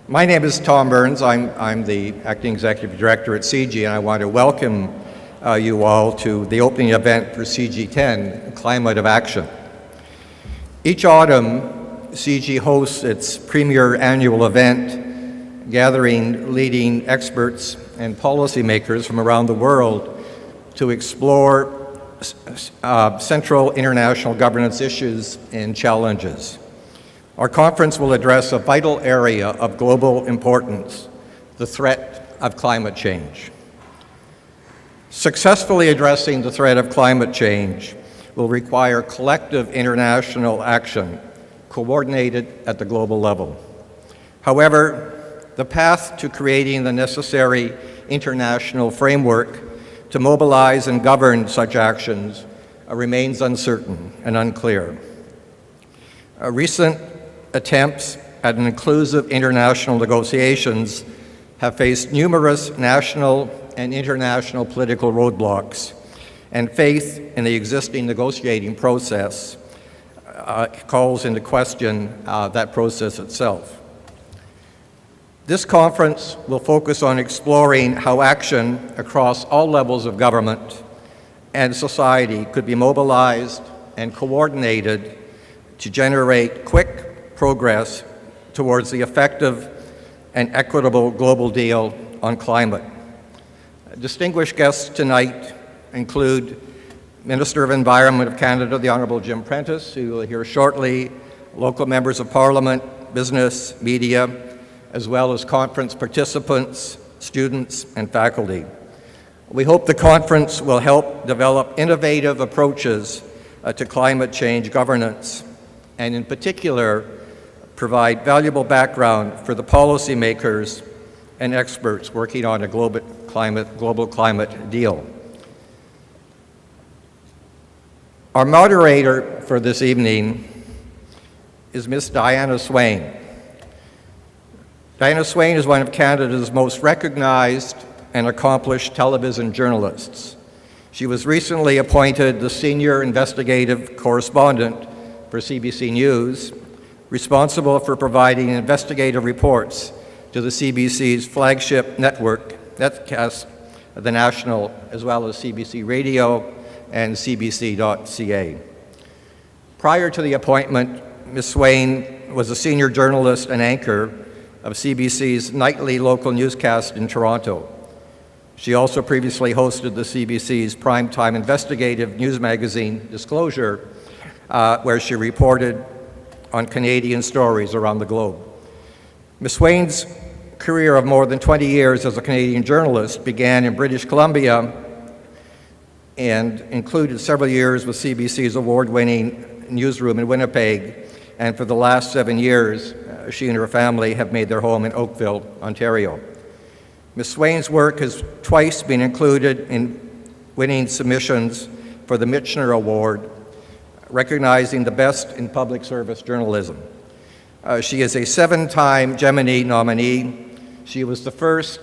My name is Tom Burns. I'm the Acting Executive Director at CIGI, and I want to welcome you all to the opening event for CIGI 10, Climate of Action. Each autumn, CIGI hosts its premier annual event, gathering leading experts and policymakers from around the world to explore central international governance issues and challenges. Our conference will address a vital area of global importance, the threat of climate change. Successfully addressing the threat of climate change will require collective international action, coordinated at the global level. However, the path to creating the necessary international framework to mobilize and govern such actions remains uncertain and unclear. Recent attempts at an inclusive international negotiations have faced numerous national and international political roadblocks, and faith in the existing negotiating process calls into question that process itself. This conference will focus on exploring how action across all levels of government and society could be mobilized and coordinated to generate quick progress towards the effective and equitable global deal on climate. Distinguished guests tonight include Minister of Environment of Canada, the Honourable Jim Prentice, who will hear shortly, local members of Parliament, business, media, as well as conference participants, students, and faculty. We hope the conference will help develop innovative approaches to climate change governance, and in particular, provide valuable background for the policymakers and experts working on a global climate deal. Our moderator for this evening is Ms. Diana Swain. Diana Swain is one of Canada's most recognized and accomplished television journalists. She was recently appointed the Senior Investigative Correspondent for CBC News, responsible for providing investigative reports to the CBC's flagship netcast, The National, as well as CBC Radio and CBC.ca. Prior to the appointment, Ms. Swain was a senior journalist and anchor of CBC's nightly local newscast in Toronto. She also previously hosted the CBC's primetime investigative news magazine, Disclosure, where she reported on Canadian stories around the globe. Ms. Swain's career of more than 20 years as a Canadian journalist began in British Columbia and included several years with CBC's award-winning newsroom in Winnipeg, and for the last 7 years, she and her family have made their home in Oakville, Ontario. Ms. Swain's work has twice been included in winning submissions for the Michener Award, recognizing the best in public service journalism. She is a 7-time Gemini nominee. She was the first,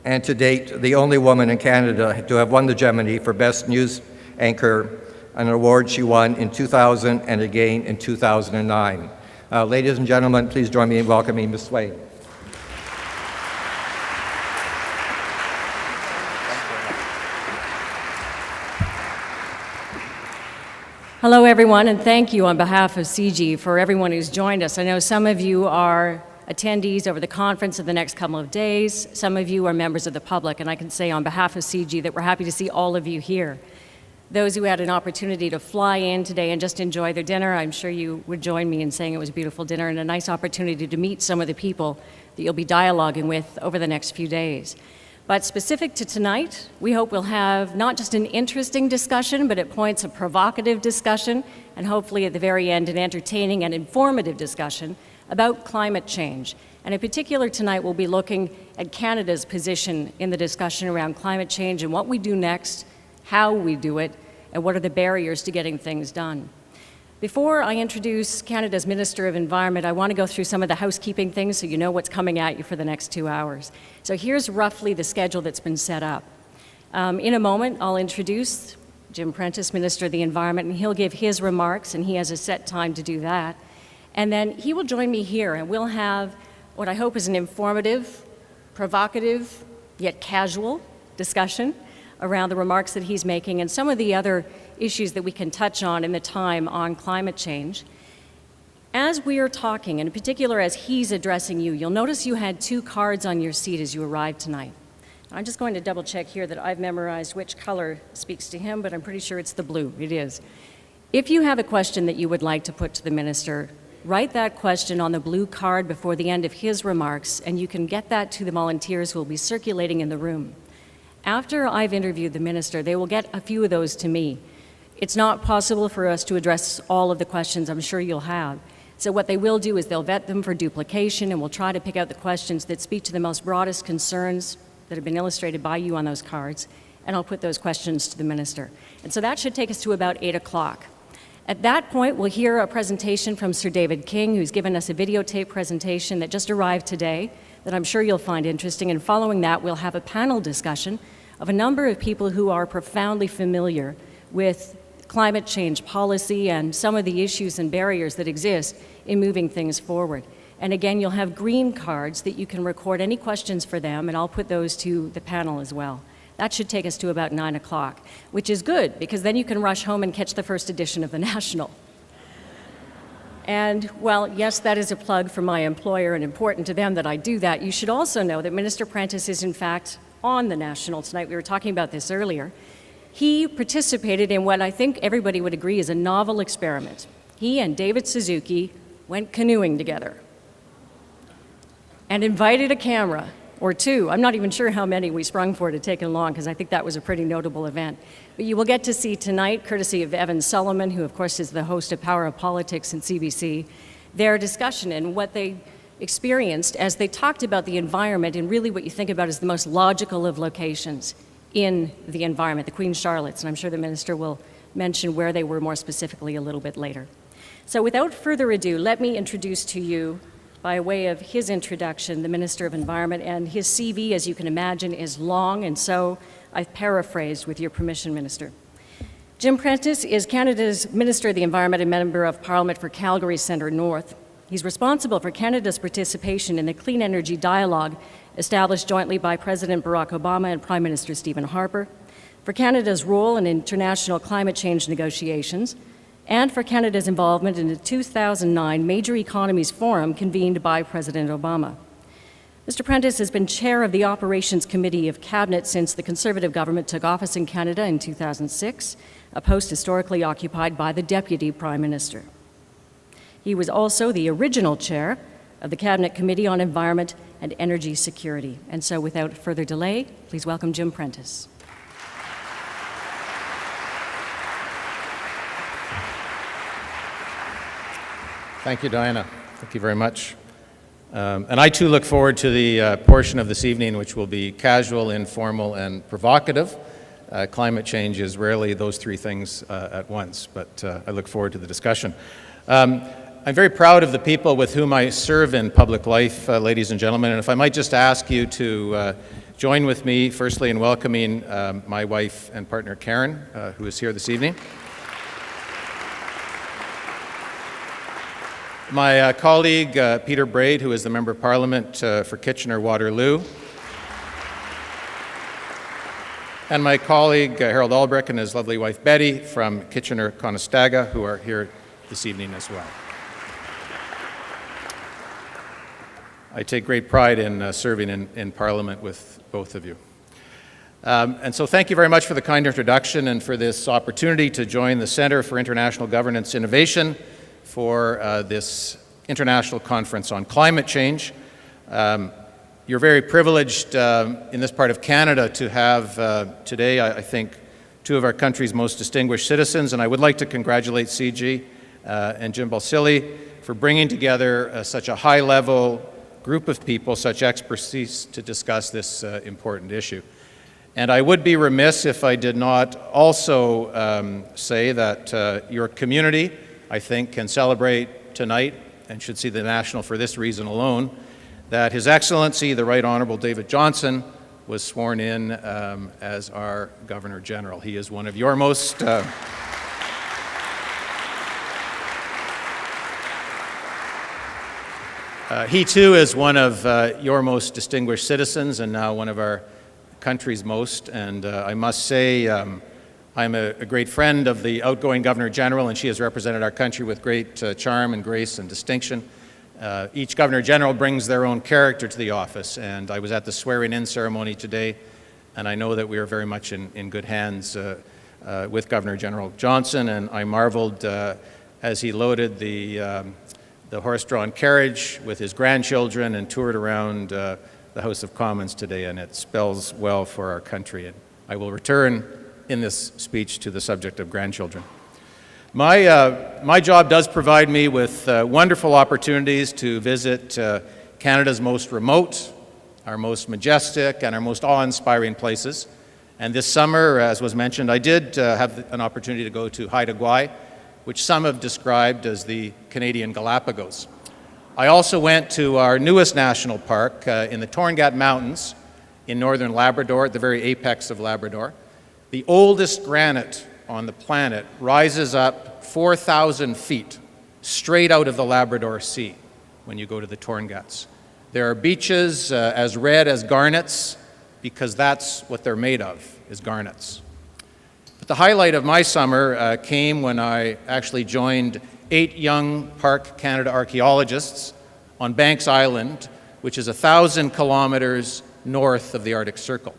and to date, the only woman in Canada to have won the Gemini for Best News Anchor, an award she won in 2000 and again in 2009. Ladies and gentlemen, please join me in welcoming Ms. Swain. Hello, everyone, and thank you on behalf of CIGI for everyone who's joined us. I know some of you are attendees over the conference in the next couple of days. Some of you are members of the public, and I can say on behalf of CIGI that we're happy to see all of you here. Those who had an opportunity to fly in today and just enjoy their dinner, I'm sure you would join me in saying it was a beautiful dinner and a nice opportunity to meet some of the people that you'll be dialoguing with over the next few days. But specific to tonight, we hope we'll have not just an interesting discussion, but at points a provocative discussion, and hopefully at the very end an entertaining and informative discussion about climate change. And in particular tonight, we'll be looking at Canada's position in the discussion around climate change and what we do next, how we do it, and what are the barriers to getting things done. Before I introduce Canada's Minister of Environment, I want to go through some of the housekeeping things so you know what's coming at you for the next 2 hours. So here's roughly the schedule that's been set up. In a moment, I'll introduce Jim Prentice, Minister of the Environment, and he'll give his remarks, and he has a set time to do that. And then he will join me here, and we'll have what I hope is an informative, provocative, yet casual discussion around the remarks that he's making and some of the other issues that we can touch on in the time on climate change. As we are talking, and in particular as he's addressing you, you'll notice you had 2 cards on your seat as you arrived tonight. I'm just going to double check here that I've memorized which color speaks to him, but I'm pretty sure it's the blue. It is. If you have a question that you would like to put to the minister, write that question on the blue card before the end of his remarks, and you can get that to the volunteers who will be circulating in the room. After I've interviewed the minister, they will get a few of those to me. It's not possible for us to address all of the questions I'm sure you'll have. So what they will do is they'll vet them for duplication, and we'll try to pick out the questions that speak to the most broadest concerns that have been illustrated by you on those cards, and I'll put those questions to the minister. And so that should take us to about 8 o'clock. At that point, we'll hear a presentation from Sir David King, who's given us a videotape presentation that just arrived today that I'm sure you'll find interesting. And following that, we'll have a panel discussion of a number of people who are profoundly familiar with climate change policy and some of the issues and barriers that exist in moving things forward. And again, you'll have green cards that you can record any questions for them, and I'll put those to the panel as well. That should take us to about 9 o'clock, which is good, because then you can rush home and catch the first edition of the National. And while, yes, that is a plug for my employer and important to them that I do that, you should also know that Minister Prentice is in fact on the National tonight. We were talking about this earlier. He participated in what I think everybody would agree is a novel experiment. He and David Suzuki went canoeing together and invited a camera or 2. I'm not even sure how many we sprung for to take along, because I think that was a pretty notable event. But you will get to see tonight, courtesy of Evan Sullivan, who of course is the host of Power of Politics in CBC, their discussion and what they experienced as they talked about the environment and really what you think about as the most logical of locations in the environment, the Queen Charlotte's, and I'm sure the minister will mention where they were more specifically a little bit later. So without further ado, let me introduce to you, by way of his introduction, the Minister of Environment, and his CV, as you can imagine, is long, and so I've paraphrased with your permission, Minister. Jim Prentice is Canada's Minister of the Environment and Member of Parliament for Calgary Centre North. He's responsible for Canada's participation in the Clean Energy Dialogue established jointly by President Barack Obama and Prime Minister Stephen Harper, for Canada's role in international climate change negotiations, and for Canada's involvement in the 2009 Major Economies Forum convened by President Obama. Mr. Prentice has been chair of the Operations Committee of Cabinet since the Conservative government took office in Canada in 2006, a post historically occupied by the Deputy Prime Minister. He was also the original chair of the Cabinet Committee on Environment and Energy Security. And so without further delay, please welcome Jim Prentice. Thank you, Diana. Thank you very much. And I too look forward to the portion of this evening which will be casual, informal, and provocative. Climate change is rarely those 3 things at once, but I look forward to the discussion. I'm very proud of the people with whom I serve in public life, ladies and gentlemen, and if I might just ask you to join with me, firstly, in welcoming my wife and partner, Karen, who is here this evening. My colleague, Peter Braid, who is the Member of Parliament for Kitchener-Waterloo. And my colleague, Harold Albrecht, and his lovely wife, Betty, from Kitchener-Conestoga, who are here this evening as well. I take great pride in serving in Parliament with both of you. And so thank you very much for the kind introduction and for this opportunity to join the Centre for International Governance Innovation for this international conference on climate change. You're very privileged in this part of Canada to have today, I think, 2 of our country's most distinguished citizens, and I would like to congratulate CIGI and Jim Balsillie for bringing together such a high-level group of people, such expertise, to discuss this important issue. And I would be remiss if I did not also say that your community, I think, can celebrate tonight, and should see the National for this reason alone, that His Excellency, the Right Honourable David Johnston, was sworn in as our Governor General. He is one of your most He too is one of your most distinguished citizens and now one of our country's most. And I must say, I'm a great friend of the outgoing Governor General, and she has represented our country with great charm and grace and distinction. Each Governor General brings their own character to the office, and I was at the swearing-in ceremony today, and I know that we are very much in good hands with Governor General Johnson, and I marveled as he loaded the horse-drawn carriage with his grandchildren and toured around the House of Commons today, and it spells well for our country. And I will return in this speech to the subject of grandchildren. My job does provide me with wonderful opportunities to visit Canada's most remote, our most majestic, and our most awe-inspiring places. And this summer, as was mentioned, I did have an opportunity to go to Haida Gwaii, which some have described as the Canadian Galapagos. I also went to our newest national park in the Torngat Mountains in northern Labrador, at the very apex of Labrador. The oldest granite on the planet rises up 4,000 feet straight out of the Labrador Sea when you go to the Torngats. There are beaches as red as garnets because that's what they're made of, is garnets. But the highlight of my summer came when I actually joined 8 young Park Canada archaeologists on Banks Island, which is 1,000 kilometers north of the Arctic Circle.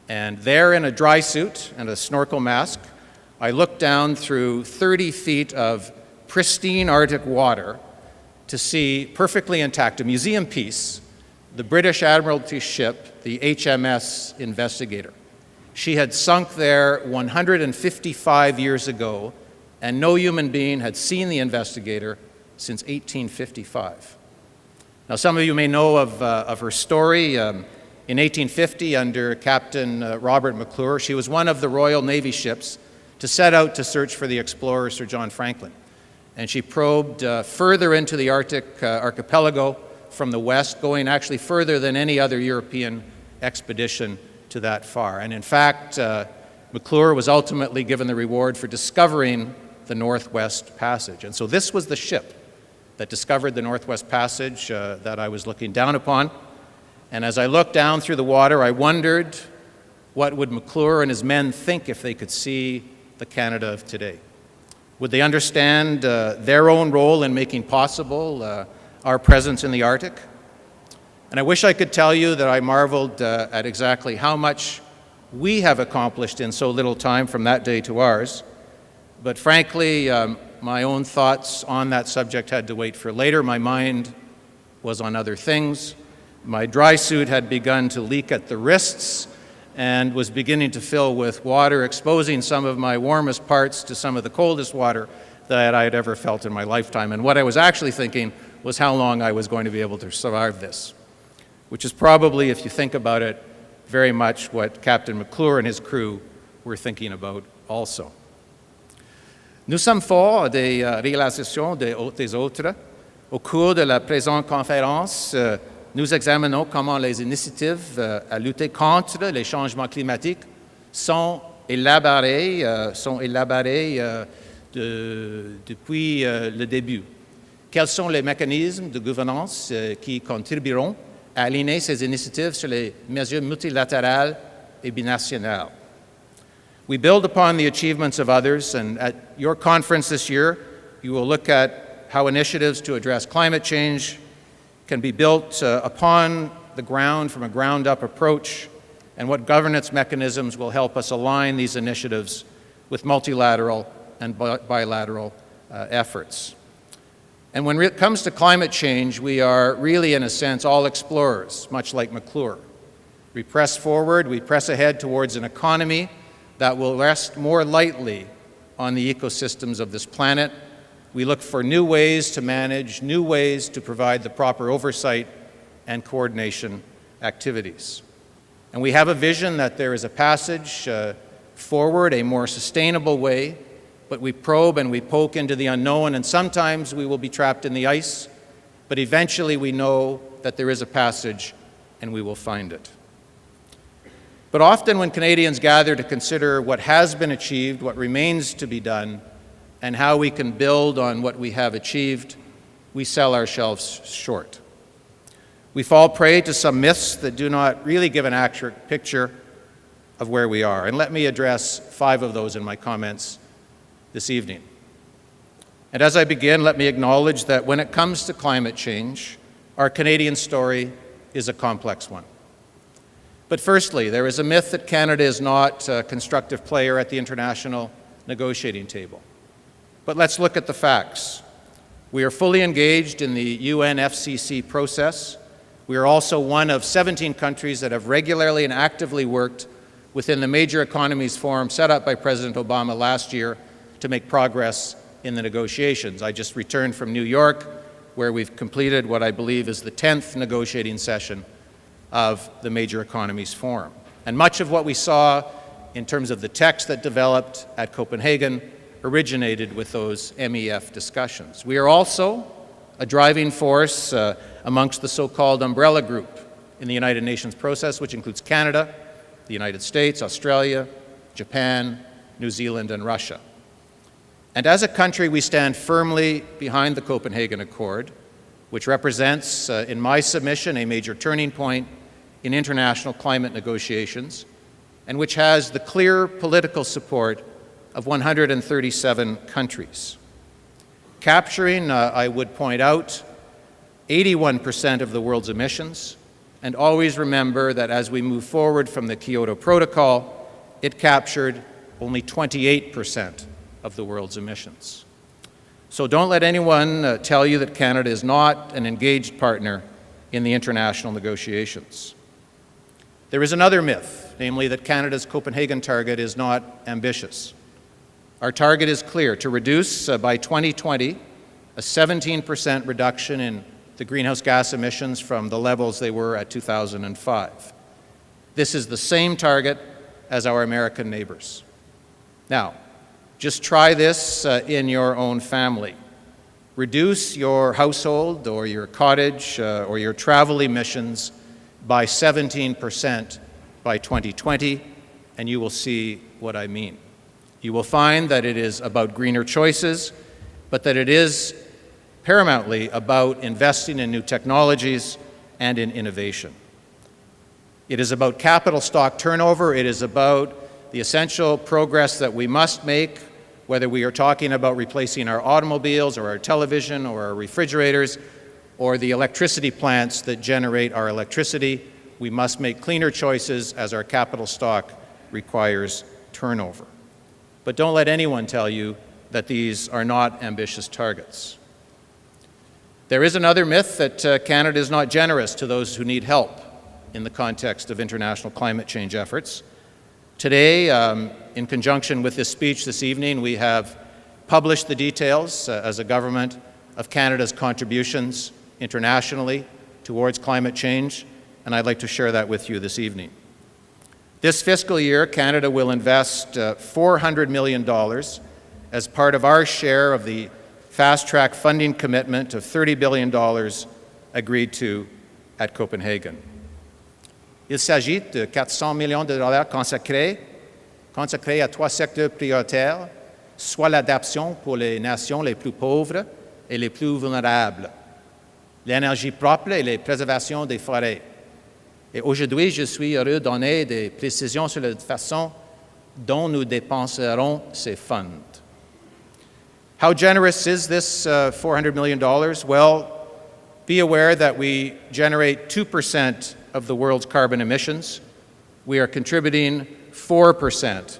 And there, in a dry suit and a snorkel mask, I looked down through 30 feet of pristine Arctic water to see, perfectly intact, a museum piece, the British Admiralty ship, the HMS Investigator. She had sunk there 155 years ago, and no human being had seen the Investigator since 1855. Now, some of you may know of her story. In 1850, under Captain Robert McClure, she was one of the Royal Navy ships to set out to search for the explorer Sir John Franklin. And she probed further into the Arctic archipelago from the west, going actually further than any other European expedition to that far. And in fact, McClure was ultimately given the reward for discovering the Northwest Passage. And so this was the ship that discovered the Northwest Passage that I was looking down upon. And as I looked down through the water, I wondered, what would McClure and his men think if they could see the Canada of today? Would they understand their own role in making possible our presence in the Arctic? And I wish I could tell you that I marveled at exactly how much we have accomplished in so little time from that day to ours. But frankly, my own thoughts on that subject had to wait for later. My mind was on other things. My dry suit had begun to leak at the wrists and was beginning to fill with water, exposing some of my warmest parts to some of the coldest water that I had ever felt in my lifetime. And what I was actually thinking was how long I was going to be able to survive this, which is probably, if you think about it, very much what Captain McClure and his crew were thinking about also. Nous sommes forts des réalisations des autres. Au cours de la présente conférence, nous examinons comment les initiatives à lutter contre les changements climatiques sont élaborées depuis le début. Quels sont les mécanismes de gouvernance qui contribueront à aligner ces initiatives sur les mesures multilatérales et binationales? We build upon the achievements of others, and at your conference this year, you will look at how initiatives to address climate change can be built upon the ground from a ground-up approach, and what governance mechanisms will help us align these initiatives with multilateral and bilateral efforts. And when it comes to climate change, we are really, in a sense, all explorers, much like McClure. We press forward, we press ahead towards an economy that will rest more lightly on the ecosystems of this planet. We look for new ways to manage, new ways to provide the proper oversight and coordination activities. And we have a vision that there is a passage forward, a more sustainable way, but we probe and we poke into the unknown, and sometimes we will be trapped in the ice, but eventually we know that there is a passage and we will find it. But often when Canadians gather to consider what has been achieved, what remains to be done, and how we can build on what we have achieved, we sell ourselves short. We fall prey to some myths that do not really give an accurate picture of where we are. And let me address 5 of those in my comments this evening. And as I begin, let me acknowledge that when it comes to climate change, our Canadian story is a complex one. But firstly, there is a myth that Canada is not a constructive player at the international negotiating table. But let's look at the facts. We are fully engaged in the UNFCCC process. We are also one of 17 countries that have regularly and actively worked within the Major Economies Forum set up by President Obama last year to make progress in the negotiations. I just returned from New York, where we've completed what I believe is the 10th negotiating session of the Major Economies Forum. And much of what we saw in terms of the text that developed at Copenhagen originated with those MEF discussions. We are also a driving force amongst the so-called umbrella group in the United Nations process, which includes Canada, the United States, Australia, Japan, New Zealand, and Russia. And as a country, we stand firmly behind the Copenhagen Accord, which represents, in my submission, a major turning point in international climate negotiations, and which has the clear political support of 137 countries. Capturing, I would point out, 81% of the world's emissions, and always remember that as we move forward from the Kyoto Protocol, it captured only 28% of the world's emissions. So don't let anyone tell you that Canada is not an engaged partner in the international negotiations. There is another myth, namely that Canada's Copenhagen target is not ambitious. Our target is clear: to reduce by 2020 a 17% reduction in the greenhouse gas emissions from the levels they were at 2005. This is the same target as our American neighbors. Now, just try this in your own family. Reduce your household or your cottage or your travel emissions by 17% by 2020, and you will see what I mean. You will find that it is about greener choices, but that it is paramountly about investing in new technologies and in innovation. It is about capital stock turnover. It is about the essential progress that we must make, whether we are talking about replacing our automobiles or our television or our refrigerators or the electricity plants that generate our electricity. We must make cleaner choices as our capital stock requires turnover. But don't let anyone tell you that these are not ambitious targets. There is another myth that Canada is not generous to those who need help in the context of international climate change efforts. Today, in conjunction with this speech this evening, we have published the details as a government of Canada's contributions internationally towards climate change, and I'd like to share that with you this evening. This fiscal year, Canada will invest $400 million as part of our share of the fast-track funding commitment of $30 billion agreed to at Copenhagen. Il s'agit de 400 millions de dollars consacrés à 3 secteurs prioritaires, soit l'adaptation pour les nations les plus pauvres et les plus vulnérables, l'énergie propre et la préservation des forêts. Et aujourd'hui, je suis heureux de donner des précisions sur la façon dont nous dépenserons ces funds. How generous is this $400 million? Well, be aware that we generate 2% of the world's carbon emissions. We are contributing 4%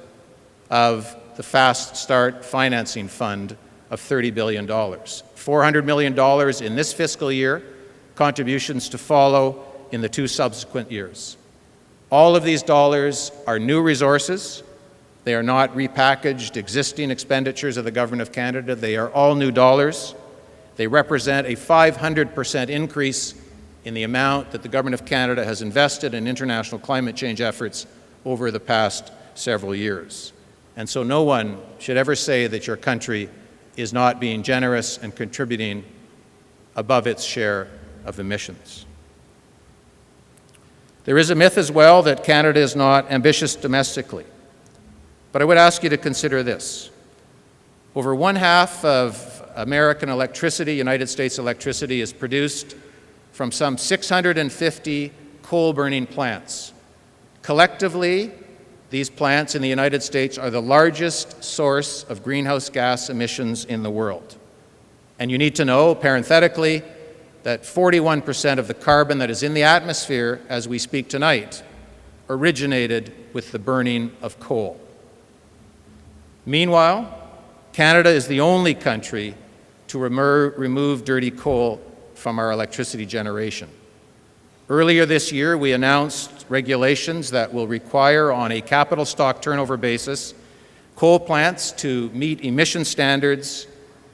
of the Fast Start Financing Fund of $30 billion. $400 million in this fiscal year, contributions to follow in the 2 subsequent years. All of these dollars are new resources. They are not repackaged existing expenditures of the Government of Canada. They are all new dollars. They represent a 500% increase in the amount that the Government of Canada has invested in international climate change efforts over the past several years. And so no one should ever say that your country is not being generous and contributing above its share of emissions. There is a myth as well that Canada is not ambitious domestically. But I would ask you to consider this. Over 1/2 of American electricity, United States electricity, is produced from some 650 coal-burning plants. Collectively, these plants in the United States are the largest source of greenhouse gas emissions in the world. And you need to know, parenthetically, that 41% of the carbon that is in the atmosphere as we speak tonight originated with the burning of coal. Meanwhile, Canada is the only country to remove dirty coal from our electricity generation. Earlier this year, we announced regulations that will require, on a capital stock turnover basis, coal plants to meet emission standards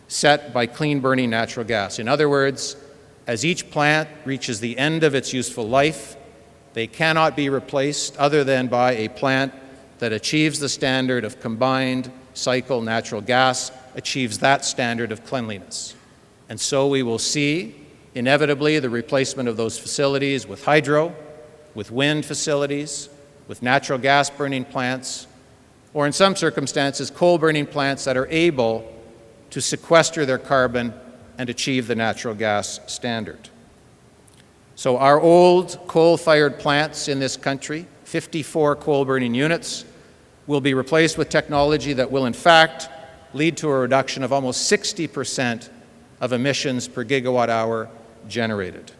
set by clean-burning natural gas. In other words, as each plant reaches the end of its useful life, they cannot be replaced other than by a plant that achieves the standard of combined cycle natural gas, achieves that standard of cleanliness. And so we will see, inevitably, the replacement of those facilities with hydro, with wind facilities, with natural gas burning plants, or in some circumstances, coal burning plants that are able to sequester their carbon and achieve the natural gas standard. So our old coal-fired plants in this country, 54 coal-burning units, will be replaced with technology that will in fact lead to a reduction of almost 60% of emissions per gigawatt hour generated.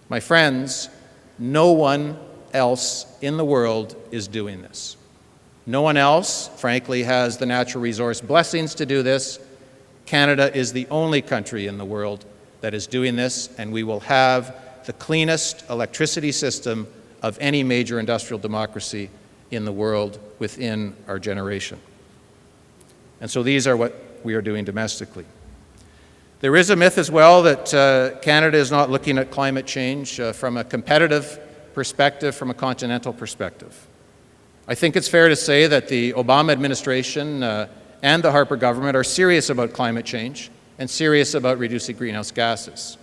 My friends, no one else in the world is doing this. No one else, frankly, has the natural resource blessings to do this. Canada is the only country in the world that is doing this, and we will have the cleanest electricity system of any major industrial democracy in the world within our generation. And so these are what we are doing domestically. There is a myth as well that Canada is not looking at climate change from a competitive perspective, from a continental perspective. I think it's fair to say that the Obama administration and the Harper government are serious about climate change and serious about reducing greenhouse gases.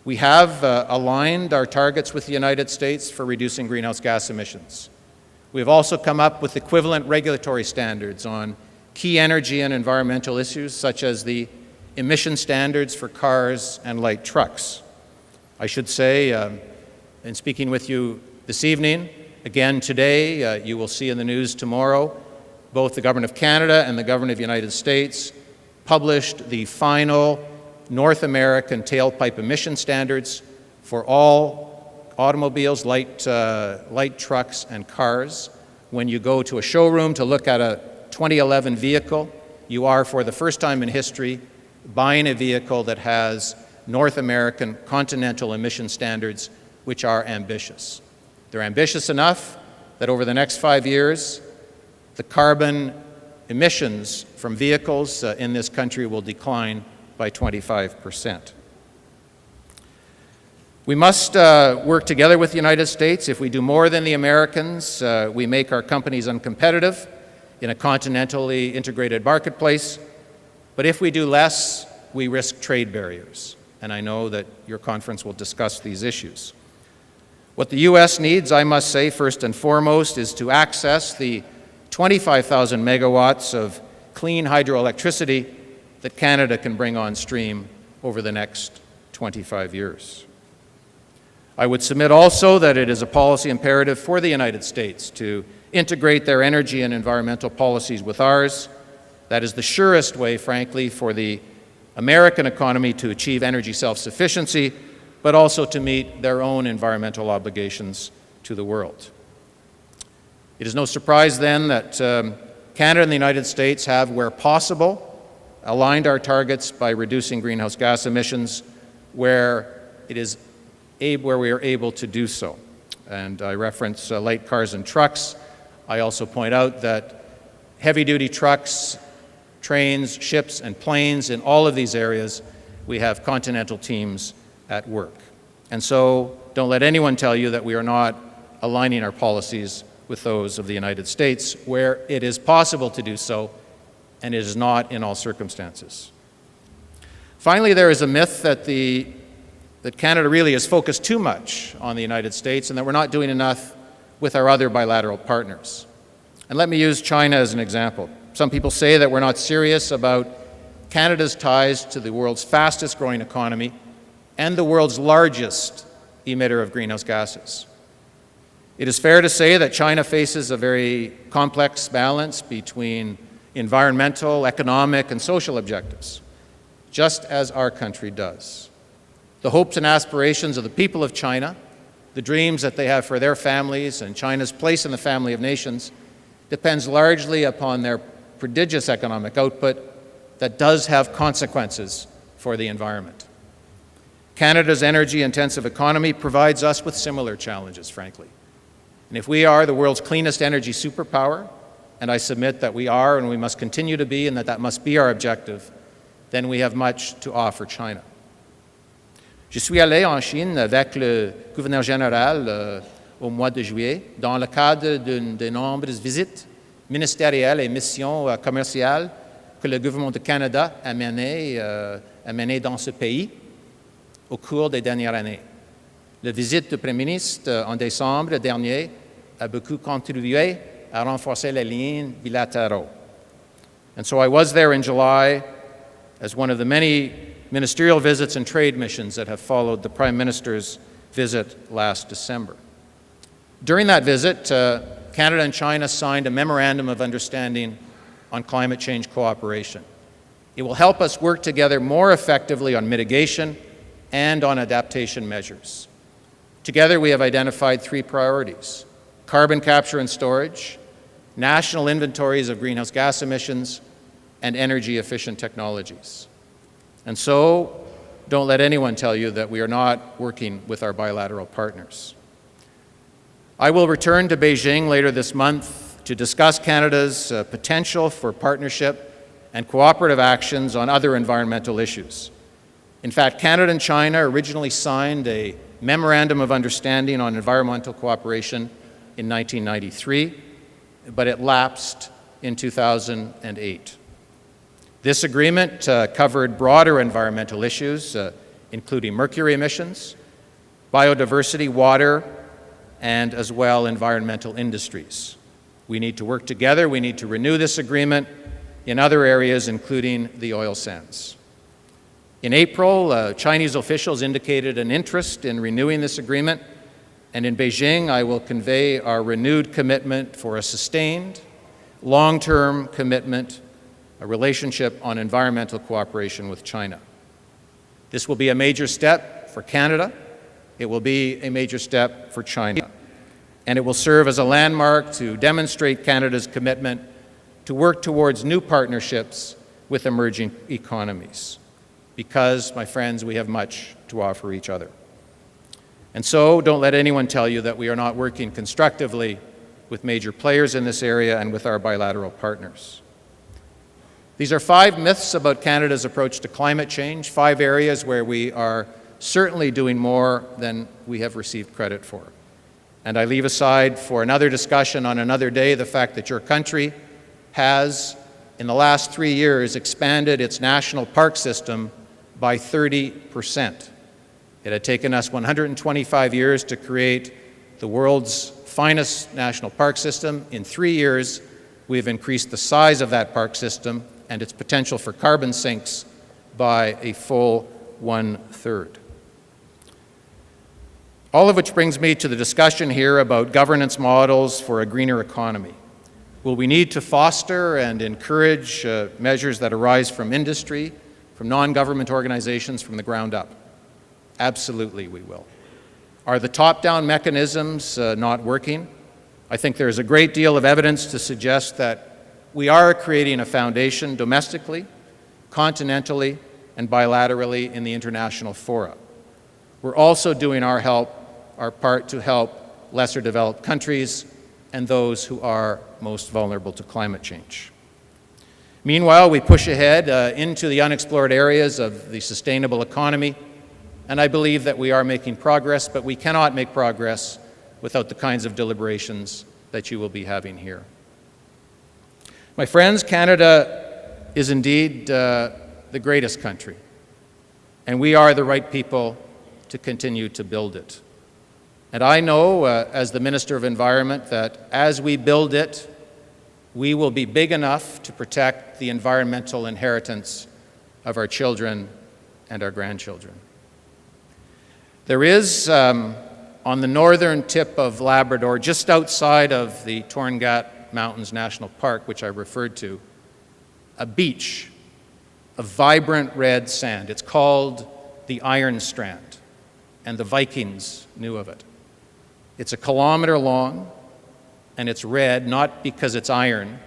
We have aligned our targets with the United States for reducing greenhouse gas emissions. We have also come up with equivalent regulatory standards on key energy and environmental issues, such as the emission standards for cars and light trucks. I should say, in speaking with you this evening, again today, you will see in the news tomorrow, both the Government of Canada and the Government of the United States published the final North American tailpipe emission standards for all automobiles, light trucks, and cars. When you go to a showroom to look at a 2011 vehicle, you are, for the first time in history, buying a vehicle that has North American continental emission standards, which are ambitious. They're ambitious enough that over the next 5 years, the carbon emissions from vehicles in this country will decline by 25%. We must work together with the United States. If we do more than the Americans, we make our companies uncompetitive in a continentally integrated marketplace. But if we do less, we risk trade barriers. And I know that your conference will discuss these issues. What the U.S. needs, I must say, first and foremost, is to access the 25,000 megawatts of clean hydroelectricity that Canada can bring on stream over the next 25 years. I would submit also that it is a policy imperative for the United States to integrate their energy and environmental policies with ours. That is the surest way, frankly, for the American economy to achieve energy self-sufficiency, but also to meet their own environmental obligations to the world. It is no surprise then that Canada and the United States have, where possible, aligned our targets by reducing greenhouse gas emissions where we are able to do so. And I reference light cars and trucks. I also point out that heavy-duty trucks, trains, ships, and planes, in all of these areas, we have continental teams at work. And so don't let anyone tell you that we are not aligning our policies with those of the United States where it is possible to do so, and it is not in all circumstances. Finally, there is a myth that Canada really is focused too much on the United States and that we're not doing enough with our other bilateral partners. And let me use China as an example. Some people say that we're not serious about Canada's ties to the world's fastest growing economy, and the world's largest emitter of greenhouse gases. It is fair to say that China faces a very complex balance between environmental, economic, and social objectives, just as our country does. The hopes and aspirations of the people of China, the dreams that they have for their families and China's place in the family of nations, depends largely upon their prodigious economic output that does have consequences for the environment. Canada's energy-intensive economy provides us with similar challenges, frankly. And if we are the world's cleanest energy superpower, and I submit that we are and we must continue to be and that must be our objective, then we have much to offer China. Je suis allé en Chine avec le gouverneur général au mois de juillet dans le cadre d'une de nombreuses visites ministérielles et missions commerciales que le gouvernement du Canada a menées dans ce pays au cours des dernières années. La visite du Premier ministre en décembre dernier a beaucoup contribué à renforcer les liens bilatéraux. And so I was there in July as one of the many ministerial visits and trade missions that have followed the Prime Minister's visit last December. During that visit, Canada and China signed a memorandum of understanding on climate change cooperation. It will help us work together more effectively on mitigation and on adaptation measures. Together, we have identified 3 priorities: carbon capture and storage, national inventories of greenhouse gas emissions, and energy-efficient technologies. And so, don't let anyone tell you that we are not working with our bilateral partners. I will return to Beijing later this month to discuss Canada's potential for partnership and cooperative actions on other environmental issues. In fact, Canada and China originally signed a Memorandum of Understanding on Environmental Cooperation in 1993, but it lapsed in 2008. This agreement covered broader environmental issues, including mercury emissions, biodiversity, water, and as well environmental industries. We need to work together. We need to renew this agreement in other areas, including the oil sands. In April, Chinese officials indicated an interest in renewing this agreement, and in Beijing, I will convey our renewed commitment for a sustained, long-term commitment, a relationship on environmental cooperation with China. This will be a major step for Canada. It will be a major step for China. And it will serve as a landmark to demonstrate Canada's commitment to work towards new partnerships with emerging economies. Because, my friends, we have much to offer each other. And so, don't let anyone tell you that we are not working constructively with major players in this area and with our bilateral partners. These are 5 myths about Canada's approach to climate change, 5 areas where we are certainly doing more than we have received credit for. And I leave aside for another discussion on another day the fact that your country has, in the last 3 years, expanded its national park system by 30%. It had taken us 125 years to create the world's finest national park system. In 3 years, we have increased the size of that park system and its potential for carbon sinks by a full 1/3. All of which brings me to the discussion here about governance models for a greener economy. Will we need to foster and encourage measures that arise from industry, from non-government organizations from the ground up? Absolutely we will. Are the top-down mechanisms not working? I think there is a great deal of evidence to suggest that we are creating a foundation domestically, continentally, and bilaterally in the international fora. We're also doing our part to help lesser developed countries and those who are most vulnerable to climate change. Meanwhile, we push ahead into the unexplored areas of the sustainable economy, and I believe that we are making progress, but we cannot make progress without the kinds of deliberations that you will be having here. My friends, Canada is indeed the greatest country, and we are the right people to continue to build it. And I know, as the Minister of Environment, that as we build it, we will be big enough to protect the environmental inheritance of our children and our grandchildren. There is, on the northern tip of Labrador, just outside of the Torngat Mountains National Park, which I referred to, a beach of vibrant red sand. It's called the Iron Strand, and the Vikings knew of it. It's 1 kilometer long, and it's red not because it's iron,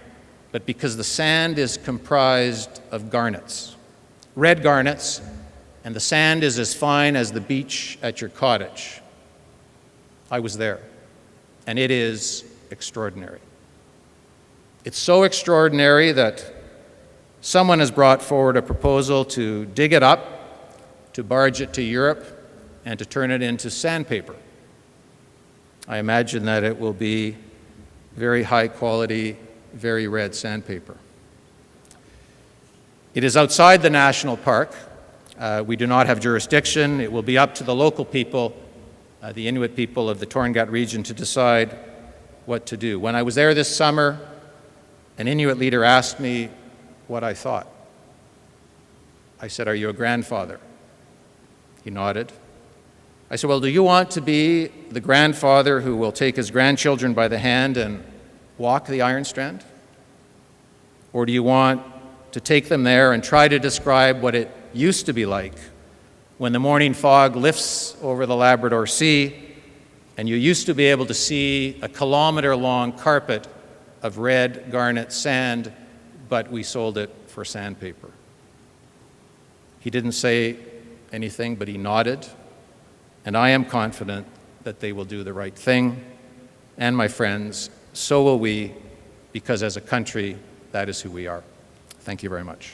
but because the sand is comprised of garnets, red garnets, and the sand is as fine as the beach at your cottage. I was there, and it is extraordinary. It's so extraordinary that someone has brought forward a proposal to dig it up, to barge it to Europe, and to turn it into sandpaper. I imagine that it will be very high quality, very red sandpaper. It is outside the national park. We do not have jurisdiction. It will be up to the local people, the Inuit people of the Torngat region, to decide what to do. When I was there this summer, an Inuit leader asked me what I thought. I said, "Are you a grandfather?" He nodded. I said, "Well, do you want to be the grandfather who will take his grandchildren by the hand and walk the Iron Strand? Or do you want to take them there and try to describe what it used to be like when the morning fog lifts over the Labrador Sea and you used to be able to see a kilometer-long carpet of red garnet sand, but we sold it for sandpaper?" He didn't say anything, but he nodded, and I am confident that they will do the right thing. And my friends, so will we, because as a country, that is who we are. Thank you very much.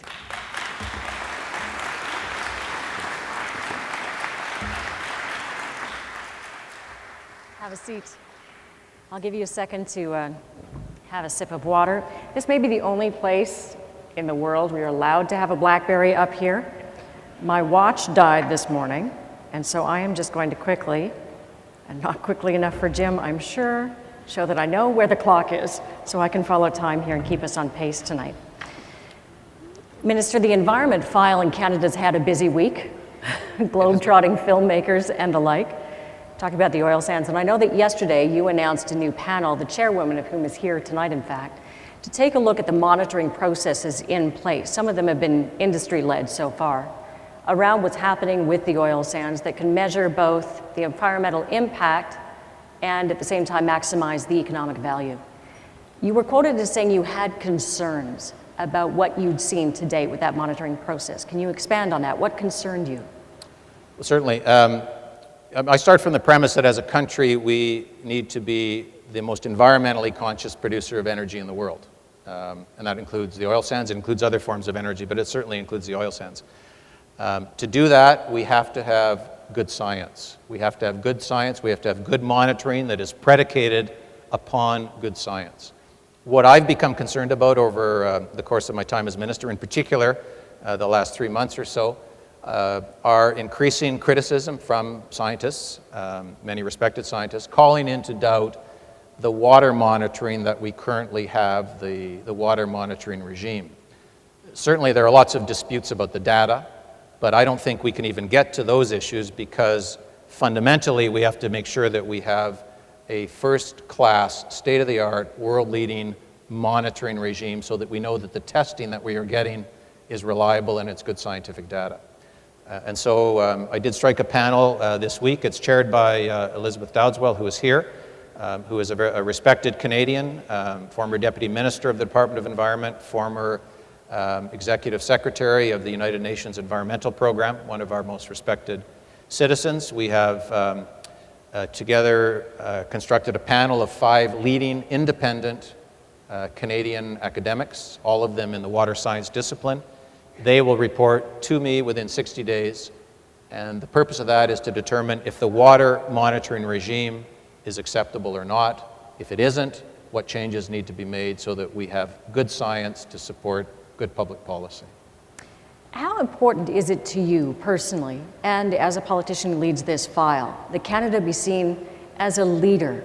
Have a seat. I'll give you a second to have a sip of water. This may be the only place in the world where you're allowed to have a BlackBerry up here. My watch died this morning, and so I am just going to quickly, and not quickly enough for Jim, I'm sure, show that I know where the clock is so I can follow time here and keep us on pace tonight. Minister, the Environment File in Canada's had a busy week, globe-trotting filmmakers and the like, talking about the oil sands. And I know that yesterday you announced a new panel, the chairwoman of whom is here tonight, in fact, to take a look at the monitoring processes in place. Some of them have been industry-led so far, around what's happening with the oil sands that can measure both the environmental impact and at the same time maximize the economic value. You were quoted as saying you had concerns about what you'd seen to date with that monitoring process. Can you expand on that? What concerned you? Well, certainly. I start from the premise that as a country, we need to be the most environmentally conscious producer of energy in the world. And that includes the oil sands, it includes other forms of energy, but it certainly includes the oil sands. To do that, we have to have good science. We have to have good science. We have to have good monitoring that is predicated upon good science. What I've become concerned about over the course of my time as minister, in particular, the last 3 months or so, are increasing criticism from scientists, many respected scientists, calling into doubt the water monitoring that we currently have, the water monitoring regime. Certainly there are lots of disputes about the data, but I don't think we can even get to those issues because fundamentally we have to make sure that we have a first-class, state-of-the-art, world-leading monitoring regime so that we know that the testing that we are getting is reliable and it's good scientific data. And so I did strike a panel this week. It's chaired by Elizabeth Dowdeswell, who is here, who is a respected Canadian, former Deputy Minister of the Department of Environment, former Executive Secretary of the United Nations Environmental Program, one of our most respected citizens. We have together constructed a panel of 5 leading independent Canadian academics, all of them in the water science discipline. They will report to me within 60 days, and the purpose of that is to determine if the water monitoring regime is acceptable or not. If it isn't, what changes need to be made so that we have good science to support good public policy. How important is it to you personally, and as a politician who leads this file, that Canada be seen as a leader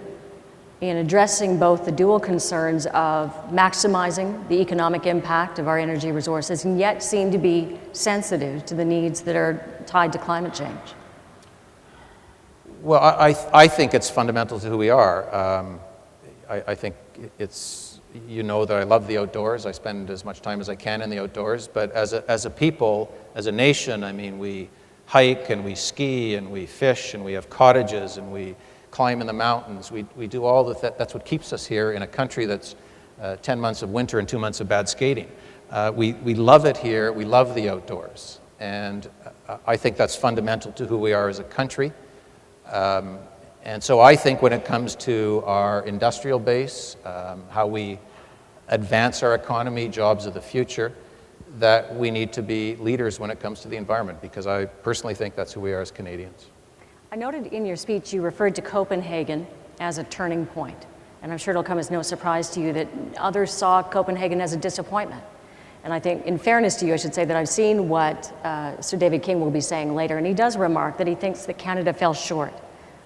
in addressing both the dual concerns of maximizing the economic impact of our energy resources and yet seem to be sensitive to the needs that are tied to climate change? Well, I think it's fundamental to who we are. I think it's, you know that I love the outdoors. I spend as much time as I can in the outdoors. But as a people, as a nation, I mean, we hike and we ski and we fish and we have cottages and we climb in the mountains. We do all that's what keeps us here in a country that's 10 months of winter and 2 months of bad skating. We love it here. We love the outdoors. And I think that's fundamental to who we are as a country. And so I think when it comes to our industrial base, how we advance our economy, jobs of the future, that we need to be leaders when it comes to the environment, because I personally think that's who we are as Canadians. I noted in your speech you referred to Copenhagen as a turning point. And I'm sure it'll come as no surprise to you that others saw Copenhagen as a disappointment. And I think, in fairness to you, I should say that I've seen what Sir David King will be saying later, and he does remark that he thinks that Canada fell short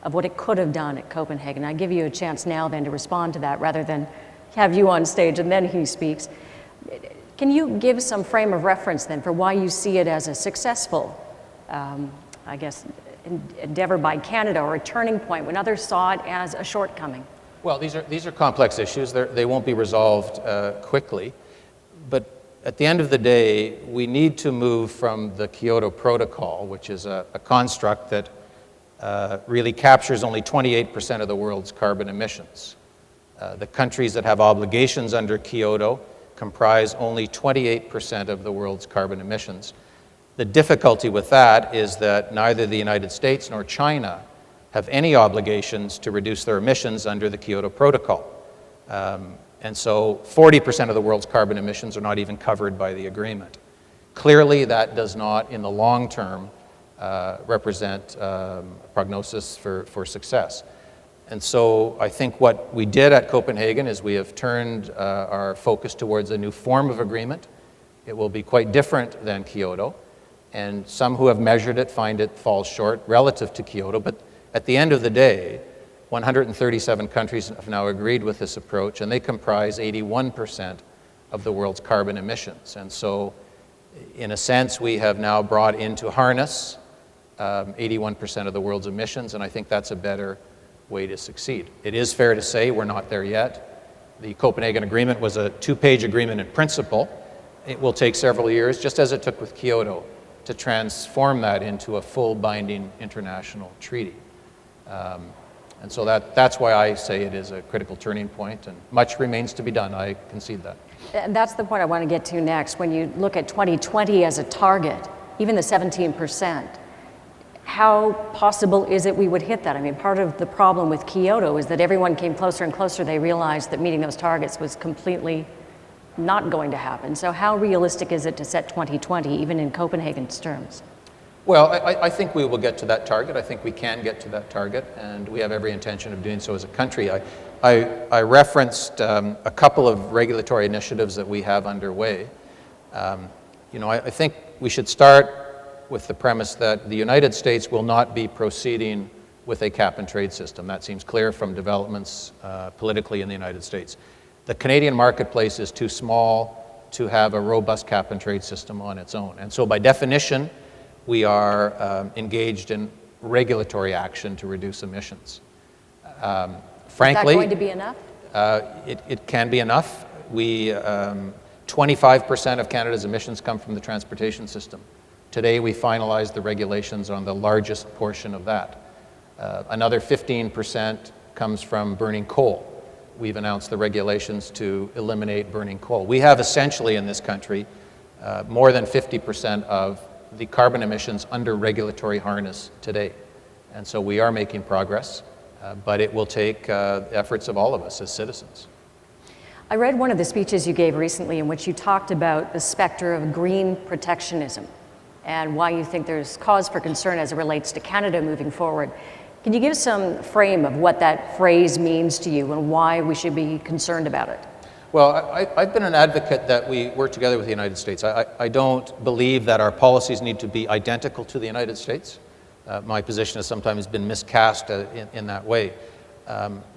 of what it could have done at Copenhagen. I give you a chance now then to respond to that rather than have you on stage and then he speaks. Can you give some frame of reference then for why you see it as a successful, I guess, endeavor by Canada or a turning point when others saw it as a shortcoming? Well, these are complex issues. They won't be resolved quickly. But at the end of the day, we need to move from the Kyoto Protocol, which is a construct that really captures only 28% of the world's carbon emissions. The countries that have obligations under Kyoto comprise only 28% of the world's carbon emissions. The difficulty with that is that neither the United States nor China have any obligations to reduce their emissions under the Kyoto Protocol. And so 40% of the world's carbon emissions are not even covered by the agreement. Clearly, that does not, in the long term, represent a prognosis for success. And so I think what we did at Copenhagen is we have turned our focus towards a new form of agreement. It will be quite different than Kyoto. And some who have measured it find it falls short relative to Kyoto. But at the end of the day, 137 countries have now agreed with this approach, and they comprise 81% of the world's carbon emissions. And so, in a sense, we have now brought into harness 81% of the world's emissions, and I think that's a better way to succeed. It is fair to say we're not there yet. The Copenhagen Agreement was a two-page agreement in principle. It will take several years, just as it took with Kyoto, to transform that into a full binding international treaty. And so that's why I say it is a critical turning point, and much remains to be done. I concede that. And that's the point I want to get to next. When you look at 2020 as a target, even the 17%, how possible is it we would hit that? I mean, part of the problem with Kyoto is that everyone came closer and closer. They realized that meeting those targets was completely not going to happen. So how realistic is it to set 2020, even in Copenhagen's terms? Well, I think we will get to that target. I think we can get to that target, and we have every intention of doing so as a country. I referenced a couple of regulatory initiatives that we have underway. I think we should start with the premise that the United States will not be proceeding with a cap-and-trade system. That seems clear from developments politically in the United States. The Canadian marketplace is too small to have a robust cap-and-trade system on its own. And so by definition, we are engaged in regulatory action to reduce emissions. Frankly, is that going to be enough? It can be enough. 25% of Canada's emissions come from the transportation system. Today, we finalized the regulations on the largest portion of that. Another 15% comes from burning coal. We've announced the regulations to eliminate burning coal. We have essentially in this country more than 50% of the carbon emissions under regulatory harness today. And so we are making progress, but it will take efforts of all of us as citizens. I read one of the speeches you gave recently in which you talked about the specter of green protectionism and why you think there's cause for concern as it relates to Canada moving forward. Can you give some frame of what that phrase means to you and why we should be concerned about it? Well, I've been an advocate that we work together with the United States. I don't believe that our policies need to be identical to the United States. My position has sometimes been miscast in that way.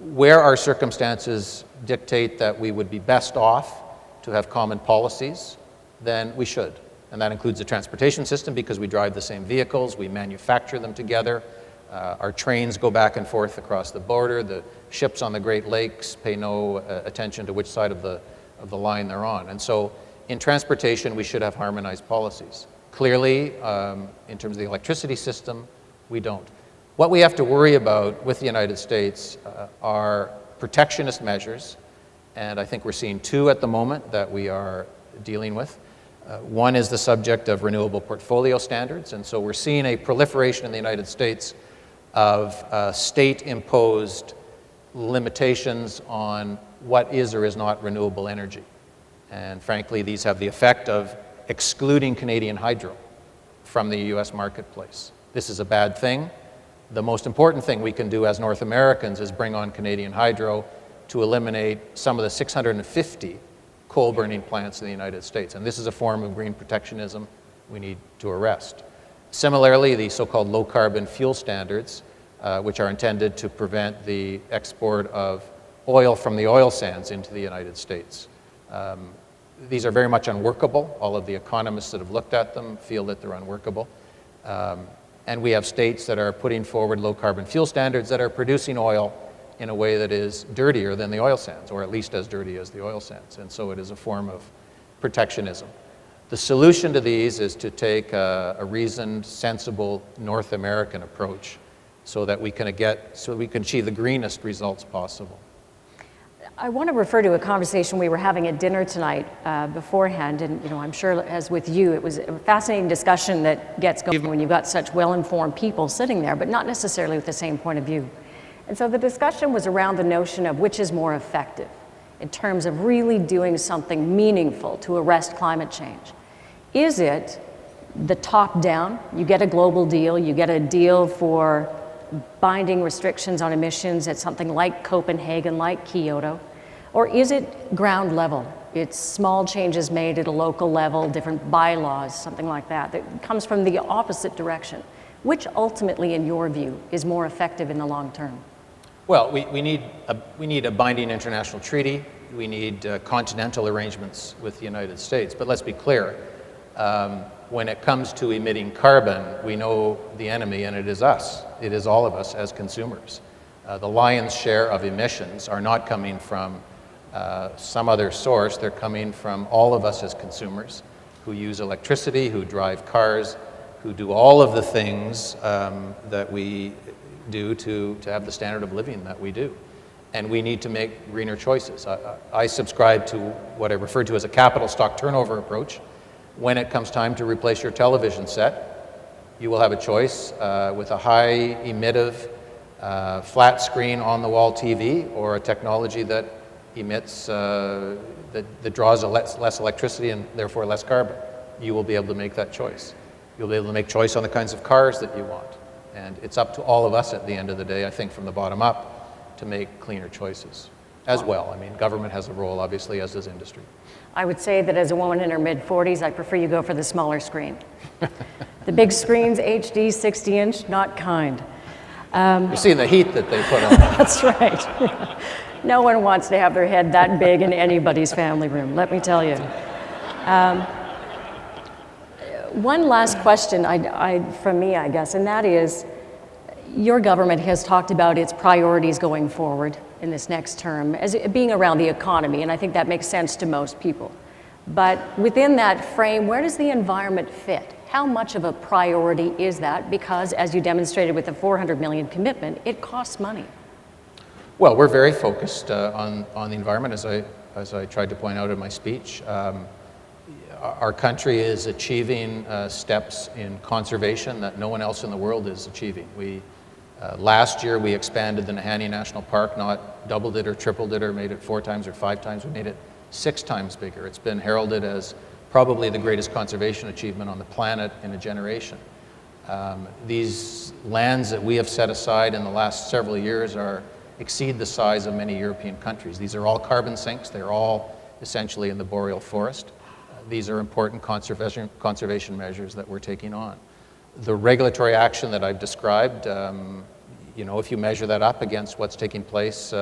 Where our circumstances dictate that we would be best off to have common policies, then we should. And that includes the transportation system because we drive the same vehicles, we manufacture them together, Our trains go back and forth across the border. The ships on the Great Lakes pay no attention to which side of the line they're on. And so in transportation, we should have harmonized policies. Clearly, in terms of the electricity system, we don't. What we have to worry about with the United States are protectionist measures, and I think we're seeing two at the moment that we are dealing with. One is the subject of renewable portfolio standards, and so we're seeing a proliferation in the United States of state-imposed limitations on what is or is not renewable energy. And frankly, these have the effect of excluding Canadian hydro from the US marketplace. This is a bad thing. The most important thing we can do as North Americans is bring on Canadian hydro to eliminate some of the 650 coal-burning plants in the United States. And this is a form of green protectionism we need to arrest. Similarly, the so-called low-carbon fuel standards, which are intended to prevent the export of oil from the oil sands into the United States. These are very much unworkable. All of the economists that have looked at them feel that they're unworkable. And we have states that are putting forward low-carbon fuel standards that are producing oil in a way that is dirtier than the oil sands, or at least as dirty as the oil sands. And so it is a form of protectionism. The solution to these is to take a reasoned, sensible North American approach so that we can achieve the greenest results possible. I want to refer to a conversation we were having at dinner tonight beforehand, and I'm sure as with you, it was a fascinating discussion that gets going when you've got such well-informed people sitting there, but not necessarily with the same point of view. And so the discussion was around the notion of which is more effective in terms of really doing something meaningful to arrest climate change. Is it the top-down, you get a global deal, you get a deal for binding restrictions on emissions at something like Copenhagen, like Kyoto, or is it ground level? It's small changes made at a local level, different bylaws, something like that, that comes from the opposite direction. Which ultimately, in your view, is more effective in the long term? Well, we need a binding international treaty. We need continental arrangements with the United States. But let's be clear, when it comes to emitting carbon, we know the enemy, and it is us. It is all of us as consumers. The lion's share of emissions are not coming from some other source. They're coming from all of us as consumers who use electricity, who drive cars, who do all of the things that we do to have the standard of living that we do. And we need to make greener choices. I subscribe to what I refer to as a capital stock turnover approach. When it comes time to replace your television set, you will have a choice with a high emittive flat screen on the wall TV or a technology that emits, that draws less electricity and therefore less carbon. You will be able to make that choice. You'll be able to make choice on the kinds of cars that you want. And it's up to all of us at the end of the day, I think from the bottom up, to make cleaner choices as well. I mean, government has a role, obviously, as does industry. I would say that as a woman in her mid-40s, I prefer you go for the smaller screen. The big screens, HD, 60-inch, not kind. You're seeing the heat that they put on. That's right. No one wants to have their head that big in anybody's family room, let me tell you. One last question from me, I guess, and that is, your government has talked about its priorities going forward in this next term as being around the economy, and I think that makes sense to most people. But within that frame, where does the environment fit? How much of a priority is that? Because, as you demonstrated with the $400 million commitment, it costs money. Well, we're very focused on the environment, as I tried to point out in my speech. Our country is achieving steps in conservation that no one else in the world is achieving. Last year, we expanded the Nahanni National Park, not doubled it or tripled it or made it 4 times or 5 times. We made it 6 times bigger. It's been heralded as probably the greatest conservation achievement on the planet in a generation. These lands that we have set aside in the last several years exceed the size of many European countries. These are all carbon sinks. They're all essentially in the boreal forest. These are important conservation measures that we're taking on. The regulatory action that I've described, if you measure that up against what's taking place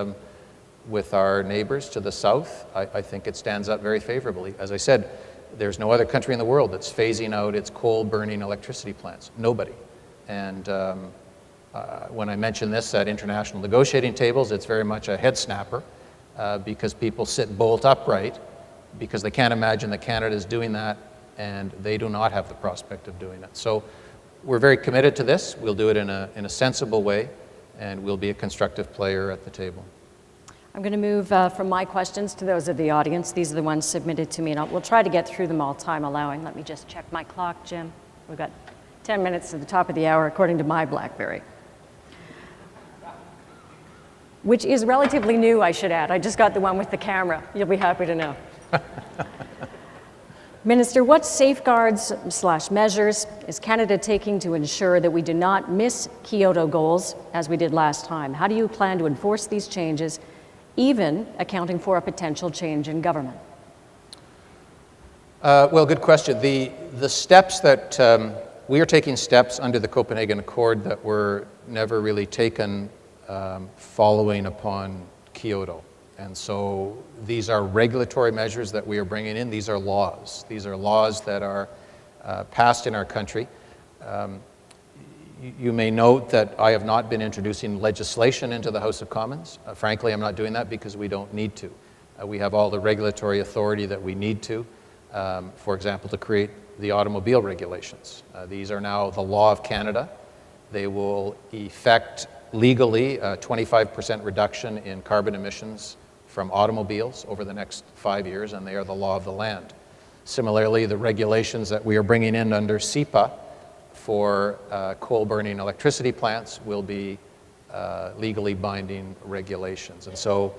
with our neighbors to the south, I think it stands up very favorably. As I said, there's no other country in the world that's phasing out its coal-burning electricity plants. Nobody. And When I mention this at international negotiating tables, it's very much a head snapper because people sit bolt upright because they can't imagine that Canada is doing that, and they do not have the prospect of doing it. So we're very committed to this. We'll do it in a sensible way, and we'll be a constructive player at the table. I'm going to move from my questions to those of the audience. These are the ones submitted to me, and we'll try to get through them all, time allowing. Let me just check my clock, Jim. We've got 10 minutes to the top of the hour, according to my BlackBerry, which is relatively new, I should add. I just got the one with the camera. You'll be happy to know. Minister, what safeguards/measures is Canada taking to ensure that we do not miss Kyoto goals as we did last time? How do you plan to enforce these changes, even accounting for a potential change in government? Well, good question. The steps that we are taking steps under the Copenhagen Accord that were never really taken following upon Kyoto. And so these are regulatory measures that we are bringing in. These are laws. These are laws that are passed in our country. You may note that I have not been introducing legislation into the House of Commons. Frankly, I'm not doing that because we don't need to. We have all the regulatory authority that we need to, for example, to create the automobile regulations. These are now the law of Canada. They will effect legally a 25% reduction in carbon emissions from automobiles over the next 5 years, and they are the law of the land. Similarly, the regulations that we are bringing in under CIPA for coal-burning electricity plants will be legally binding regulations. And so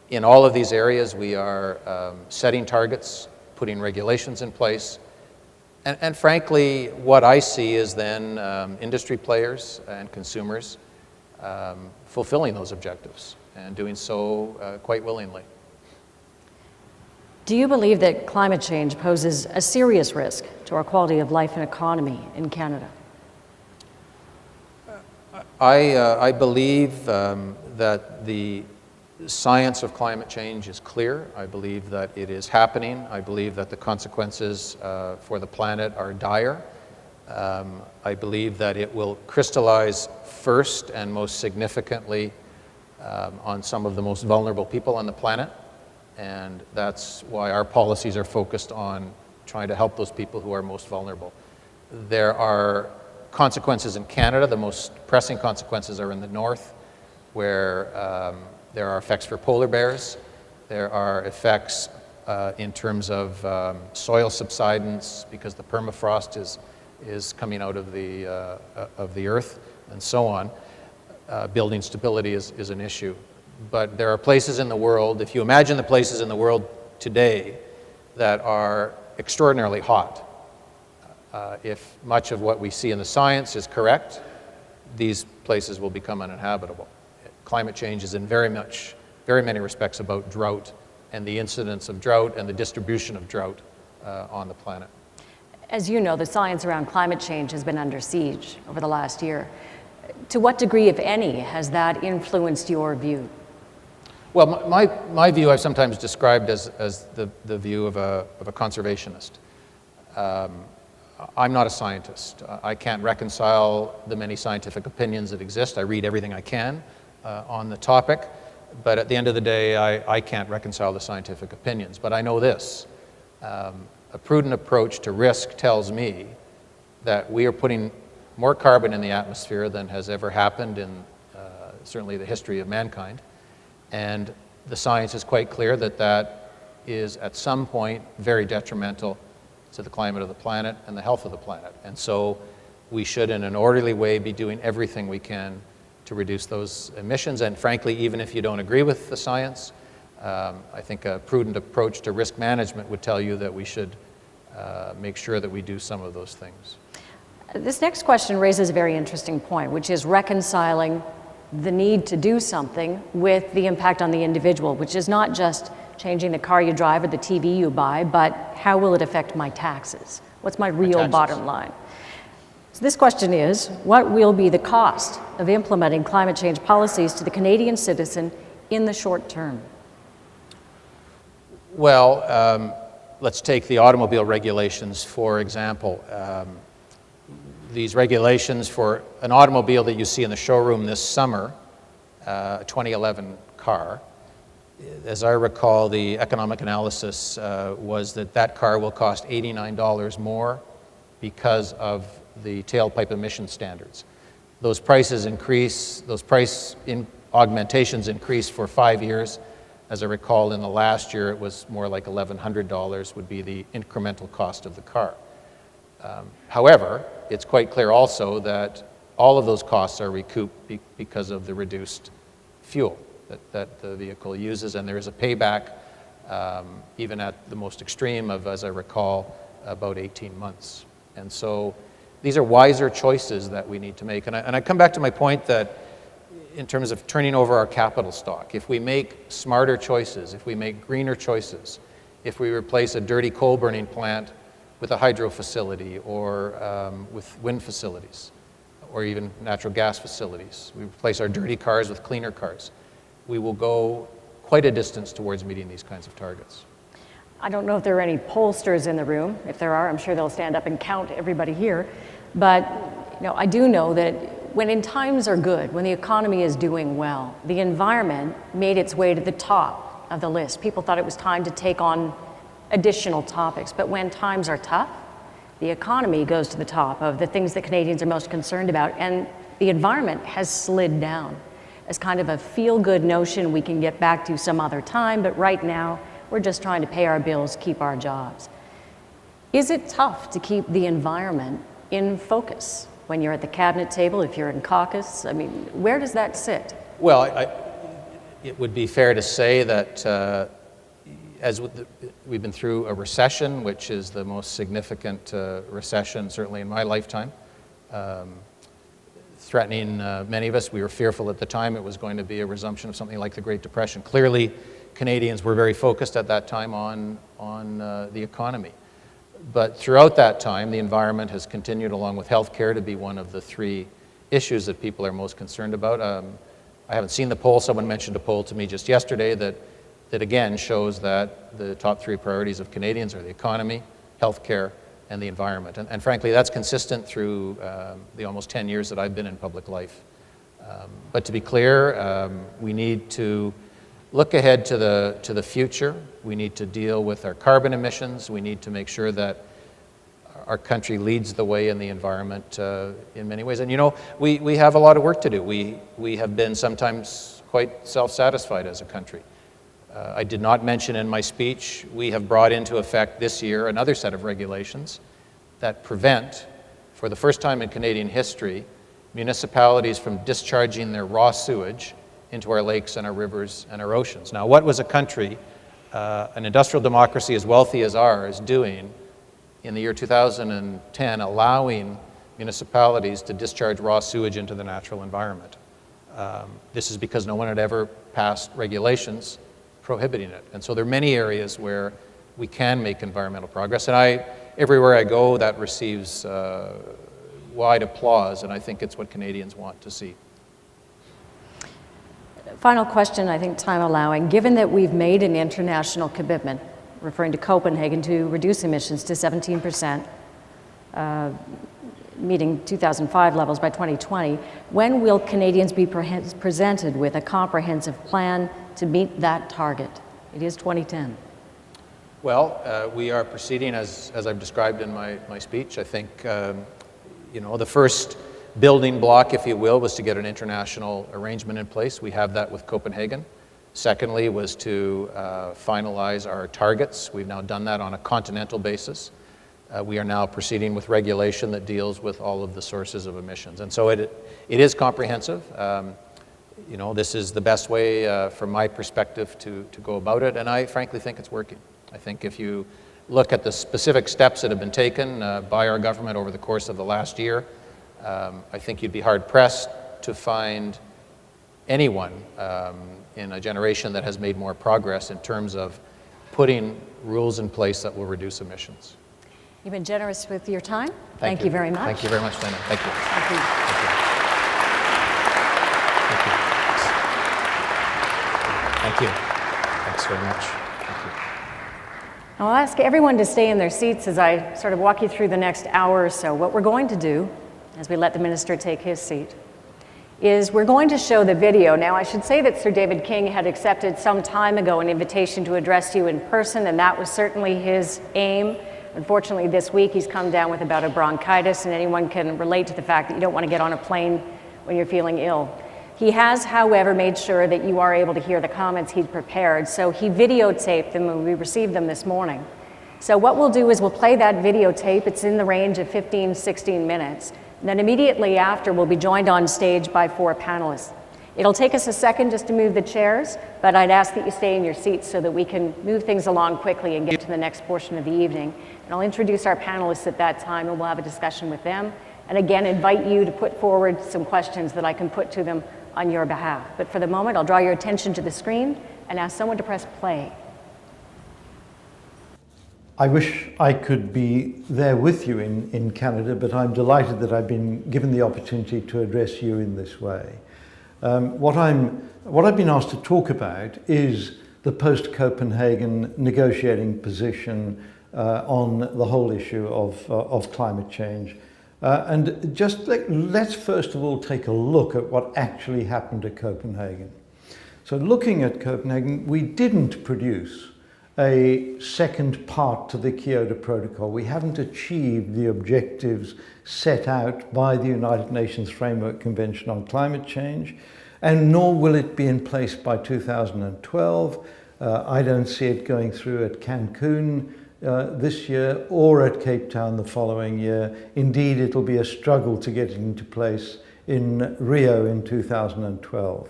in all of these areas, we are setting targets, putting regulations in place, and frankly, what I see is then industry players and consumers fulfilling those objectives and doing so quite willingly. Do you believe that climate change poses a serious risk to our quality of life and economy in Canada? I believe that the science of climate change is clear. I believe that it is happening. I believe that the consequences for the planet are dire. I believe that it will crystallize first and most significantly on some of the most vulnerable people on the planet, and that's why our policies are focused on trying to help those people who are most vulnerable. There are consequences in Canada. The most pressing consequences are in the north, where there are effects for polar bears. There are effects in terms of soil subsidence because the permafrost is coming out of the earth, and so on. Building stability is an issue. But there are places in the world, if you imagine the places in the world today that are extraordinarily hot, if much of what we see in the science is correct, these places will become uninhabitable. Climate change is in very many respects about drought and the incidence of drought and the distribution of drought on the planet. As you know, the science around climate change has been under siege over the last year. To what degree, if any, has that influenced your view? Well, my view I've sometimes described as the view of a conservationist. I'm not a scientist. I can't reconcile the many scientific opinions that exist. I read everything I can on the topic, but at the end of the day, I can't reconcile the scientific opinions. But I know this. A prudent approach to risk tells me that we are putting more carbon in the atmosphere than has ever happened in certainly the history of mankind. And the science is quite clear that that is at some point very detrimental to the climate of the planet and the health of the planet. And so we should, in an orderly way, be doing everything we can to reduce those emissions. And frankly, even if you don't agree with the science, I think a prudent approach to risk management would tell you that we should make sure that we do some of those things. This next question raises a very interesting point, which is reconciling the need to do something with the impact on the individual, which is not just changing the car you drive or the TV you buy, but how will it affect my taxes? What's my real bottom line? So this question is, what will be the cost of implementing climate change policies to the Canadian citizen in the short term? Well, let's take the automobile regulations, for example. these regulations for an automobile that you see in the showroom this summer, a 2011 car. As I recall, the economic analysis was that that car will cost $89 more because of the tailpipe emission standards. Those prices increase, those augmentations increase for 5 years. As I recall, in the last year, it was more like $1,100 would be the incremental cost of the car. However, it's quite clear also that all of those costs are recouped because of the reduced fuel that the vehicle uses, and there is a payback, even at the most extreme of, as I recall, about 18 months. And so these are wiser choices that we need to make. And I come back to my point that in terms of turning over our capital stock, if we make smarter choices, if we make greener choices, if we replace a dirty coal burning plant with a hydro facility or with wind facilities or even natural gas facilities, we replace our dirty cars with cleaner cars, we will go quite a distance towards meeting these kinds of targets. I don't know if there are any pollsters in the room. If there are, I'm sure they'll stand up and count everybody here. But I do know that when in times are good, when the economy is doing well, the environment made its way to the top of the list. People thought it was time to take on additional topics. But when times are tough, the economy goes to the top of the things that Canadians are most concerned about. And the environment has slid down as kind of a feel-good notion we can get back to some other time. But right now, we're just trying to pay our bills, keep our jobs. Is it tough to keep the environment in focus when you're at the cabinet table, if you're in caucus? I mean, where does that sit? Well, it would be fair to say that we've been through a recession, which is the most significant recession, certainly in my lifetime, threatening many of us. We were fearful at the time it was going to be a resumption of something like the Great Depression. Clearly, Canadians were very focused at that time on the economy. But throughout that time, the environment has continued, along with healthcare, to be one of the three issues that people are most concerned about. I haven't seen the poll. Someone mentioned a poll to me just yesterday that again shows that the top three priorities of Canadians are the economy, healthcare, and the environment. And frankly, that's consistent through the almost 10 years that I've been in public life. But to be clear, we need to look ahead to the future. We need to deal with our carbon emissions. We need to make sure that our country leads the way in the environment in many ways. And we have a lot of work to do. We have been sometimes quite self-satisfied as a country. I did not mention in my speech, we have brought into effect this year another set of regulations that prevent, for the first time in Canadian history, municipalities from discharging their raw sewage into our lakes and our rivers and our oceans. Now, what was a country, an industrial democracy as wealthy as ours, doing in the year 2010, allowing municipalities to discharge raw sewage into the natural environment? This is because no one had ever passed regulations prohibiting it. And so there are many areas where we can make environmental progress. And everywhere I go, that receives wide applause, and I think it's what Canadians want to see. Final question, I think time allowing. Given that we've made an international commitment, referring to Copenhagen, to reduce emissions to 17%, meeting 2005 levels by 2020, when will Canadians be presented with a comprehensive plan to meet that target? It is 2010. Well, we are proceeding as I've described in my speech. I think, the first building block, if you will, was to get an international arrangement in place. We have that with Copenhagen. Secondly was to finalize our targets. We've now done that on a continental basis. We are now proceeding with regulation that deals with all of the sources of emissions. And so it is comprehensive. This is the best way, from my perspective, to go about it. And I frankly think it's working. I think if you look at the specific steps that have been taken by our government over the course of the last year, I think you'd be hard-pressed to find anyone in a generation that has made more progress in terms of putting rules in place that will reduce emissions. You've been generous with your time. Thank you very much. Thank you very much, Dana. Thank you. Thank you. Thank you. Thanks very much. Thank you. I'll ask everyone to stay in their seats as I sort of walk you through the next hour or so. What we're going to do as we let the minister take his seat, is we're going to show the video. Now, I should say that Sir David King had accepted some time ago an invitation to address you in person, and that was certainly his aim. Unfortunately, this week he's come down with a bout of bronchitis, and anyone can relate to the fact that you don't want to get on a plane when you're feeling ill. He has, however, made sure that you are able to hear the comments he'd prepared, so he videotaped them and we received them this morning. So what we'll do is we'll play that videotape. It's in the range of 15, 16 minutes. And then immediately after, we'll be joined on stage by 4 panelists. It'll take us a second just to move the chairs, but I'd ask that you stay in your seats so that we can move things along quickly and get to the next portion of the evening. And I'll introduce our panelists at that time, and we'll have a discussion with them. And again, invite you to put forward some questions that I can put to them on your behalf. But for the moment, I'll draw your attention to the screen and ask someone to press play. I wish I could be there with you in Canada, but I'm delighted that I've been given the opportunity to address you in this way. What I've been asked to talk about is the post-Copenhagen negotiating position on the whole issue of climate change. And just let's first of all take a look at what actually happened at Copenhagen. So looking at Copenhagen, we didn't produce a second part to the Kyoto Protocol. We haven't achieved the objectives set out by the United Nations Framework Convention on Climate Change, and nor will it be in place by 2012. I don't see it going through at Cancun this year or at Cape Town the following year. Indeed, it'll be a struggle to get it into place in Rio in 2012.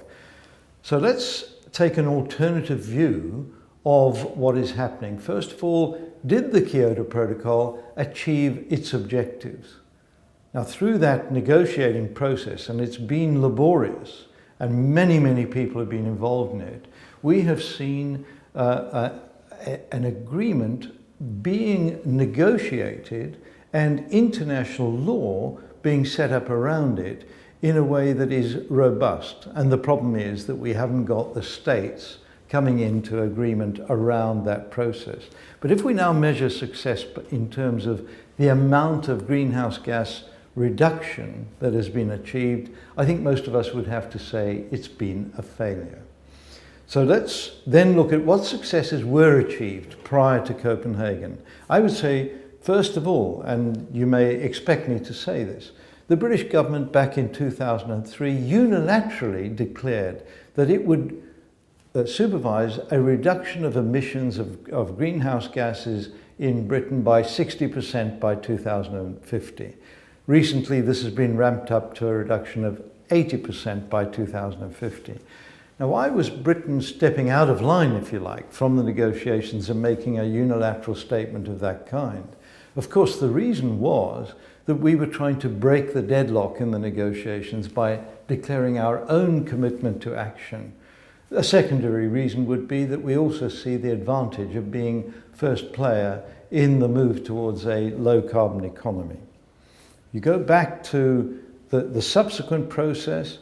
So let's take an alternative view of what is happening. First of all, did the Kyoto Protocol achieve its objectives? Now, through that negotiating process, and it's been laborious, and many people have been involved in it, we have seen an agreement being negotiated and international law being set up around it in a way that is robust. And the problem is that we haven't got the states coming into agreement around that process. But if we now measure success in terms of the amount of greenhouse gas reduction that has been achieved, I think most of us would have to say it's been a failure. So let's then look at what successes were achieved prior to Copenhagen. I would say, first of all, and you may expect me to say this, the British government back in 2003 unilaterally declared that it would supervise a reduction of emissions of greenhouse gases in Britain by 60% by 2050. Recently, this has been ramped up to a reduction of 80% by 2050. Now, why was Britain stepping out of line, if you like, from the negotiations and making a unilateral statement of that kind? Of course, the reason was that we were trying to break the deadlock in the negotiations by declaring our own commitment to action. A secondary reason would be that we also see the advantage of being first player in the move towards a low carbon economy. You go back to the subsequent process,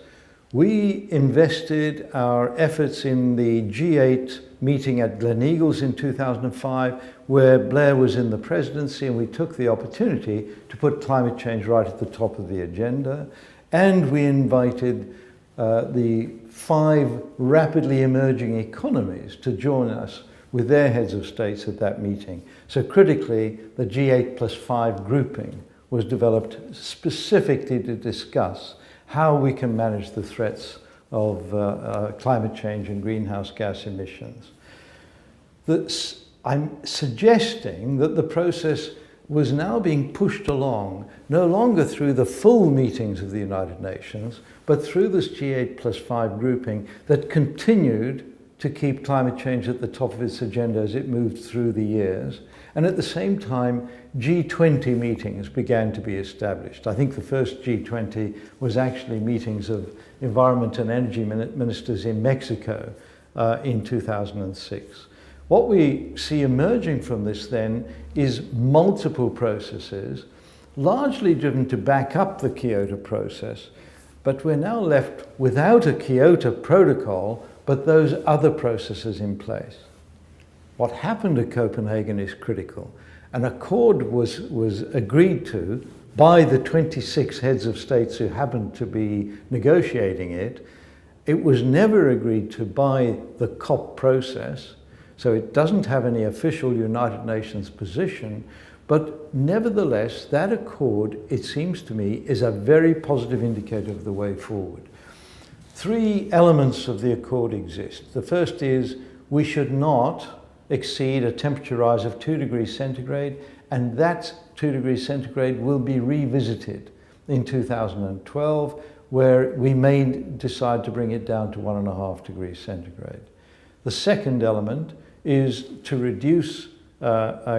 we invested our efforts in the G8 meeting at Gleneagles in 2005, where Blair was in the presidency, and we took the opportunity to put climate change right at the top of the agenda. And we invited the 5 rapidly emerging economies to join us with their heads of states at that meeting. So critically, the G8+5 grouping was developed specifically to discuss how we can manage the threats of climate change and greenhouse gas emissions. I'm suggesting that the process was now being pushed along, no longer through the full meetings of the United Nations, but through this G8+5 grouping that continued to keep climate change at the top of its agenda as it moved through the years. And at the same time, G20 meetings began to be established. I think the first G20 was actually meetings of environment and energy ministers in Mexico in 2006. What we see emerging from this then is multiple processes, largely driven to back up the Kyoto process, but we're now left without a Kyoto protocol, but those other processes in place. What happened at Copenhagen is critical. An accord was agreed to by the 26 heads of states who happened to be negotiating it. It was never agreed to by the COP process, so it doesn't have any official United Nations position, but nevertheless, that accord, it seems to me, is a very positive indicator of the way forward. Three elements of the accord exist. The first is we should not exceed a temperature rise of 2 degrees centigrade, and that 2 degrees centigrade will be revisited in 2012, where we may decide to bring it down to 1.5 degrees centigrade. The second element is to reduce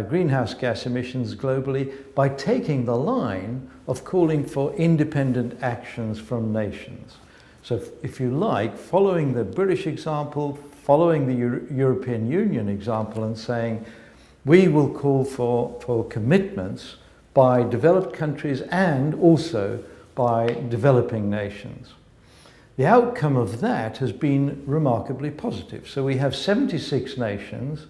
greenhouse gas emissions globally by taking the line of calling for independent actions from nations. So if you like, following the British example, following the European Union example and saying, we will call for commitments by developed countries and also by developing nations. The outcome of that has been remarkably positive. So we have 76 nations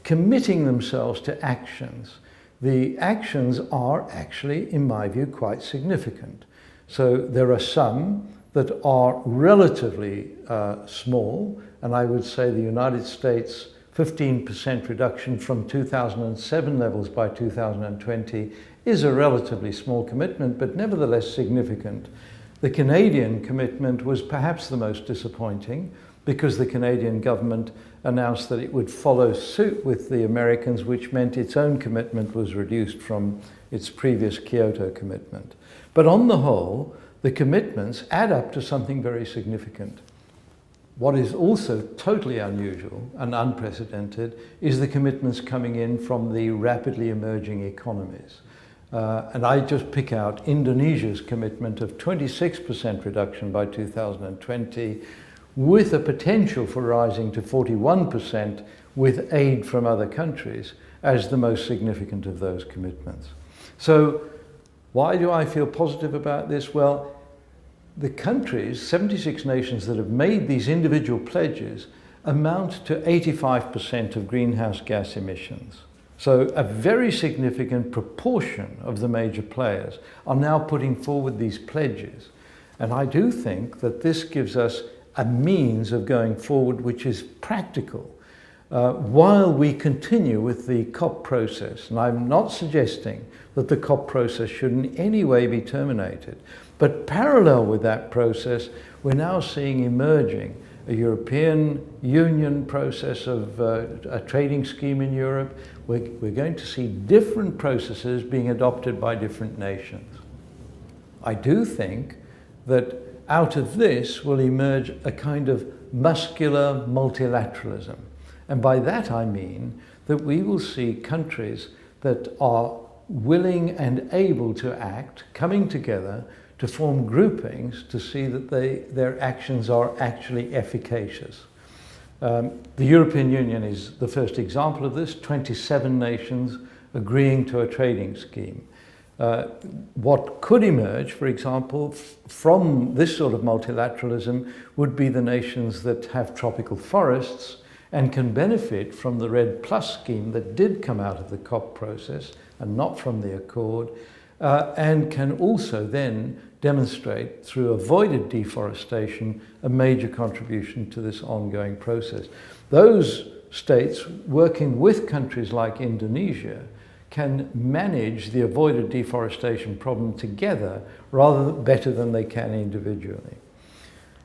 committing themselves to actions. The actions are actually, in my view, quite significant. So there are some that are relatively small, and I would say the United States 15% reduction from 2007 levels by 2020 is a relatively small commitment, but nevertheless significant. The Canadian commitment was perhaps the most disappointing because the Canadian government announced that it would follow suit with the Americans, which meant its own commitment was reduced from its previous Kyoto commitment. But on the whole, the commitments add up to something very significant. What is also totally unusual and unprecedented is the commitments coming in from the rapidly emerging economies. And I just pick out Indonesia's commitment of 26% reduction by 2020, with a potential for rising to 41% with aid from other countries as the most significant of those commitments. So why do I feel positive about this? Well, the countries, 76 nations that have made these individual pledges, amount to 85% of greenhouse gas emissions. So a very significant proportion of the major players are now putting forward these pledges. And I do think that this gives us a means of going forward which is practical while we continue with the COP process. And I'm not suggesting that the COP process should in any way be terminated. But parallel with that process, we're now seeing emerging a European Union process of a trading scheme in Europe. We're going to see different processes being adopted by different nations. I do think that out of this will emerge a kind of muscular multilateralism. And by that I mean that we will see countries that are willing and able to act, coming together to form groupings to see that their actions are actually efficacious. The European Union is the first example of this, 27 nations agreeing to a trading scheme. What could emerge, for example, from this sort of multilateralism would be the nations that have tropical forests and can benefit from the REDD+ scheme that did come out of the COP process and not from the Accord, and can also then demonstrate through avoided deforestation a major contribution to this ongoing process. Those states working with countries like Indonesia can manage the avoided deforestation problem together rather better than they can individually.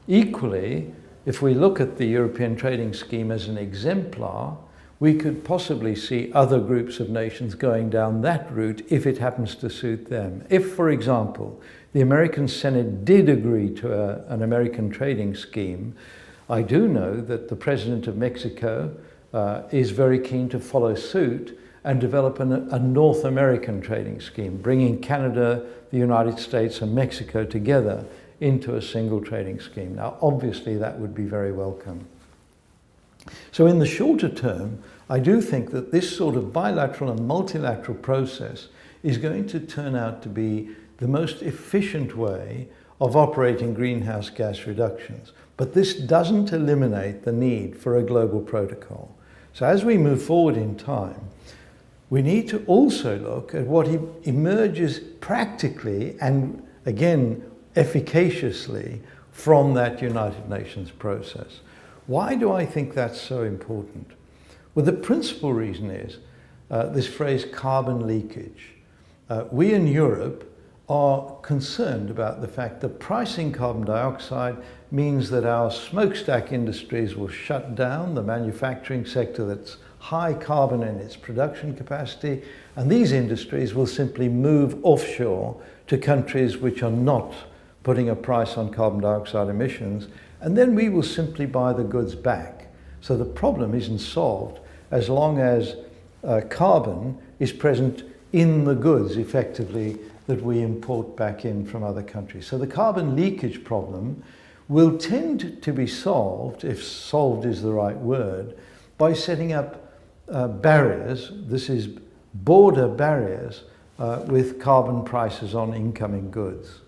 Equally, if we look at the European Trading Scheme as an exemplar, we could possibly see other groups of nations going down that route if it happens to suit them. If, for example, the American Senate did agree to an American trading scheme, I do know that the President of Mexico is very keen to follow suit and develop a North American trading scheme, bringing Canada, the United States and Mexico together into a single trading scheme. Now, obviously, that would be very welcome. So in the shorter term, I do think that this sort of bilateral and multilateral process is going to turn out to be the most efficient way of operating greenhouse gas reductions. But this doesn't eliminate the need for a global protocol. So as we move forward in time, We need to also look at what emerges practically and, again, efficaciously from that United Nations process. Why do I think that's so important? Well, the principal reason is this phrase carbon leakage. We in Europe are concerned about the fact that pricing carbon dioxide means that our smokestack industries will shut down, the manufacturing sector that's high carbon in its production capacity, and these industries will simply move offshore to countries which are not putting a price on carbon dioxide emissions, and then we will simply buy the goods back. So the problem isn't solved as long as carbon is present in the goods, effectively, that we import back in from other countries. So the carbon leakage problem will tend to be solved, if solved is the right word, by setting up barriers, this is border barriers, with carbon prices on incoming goods.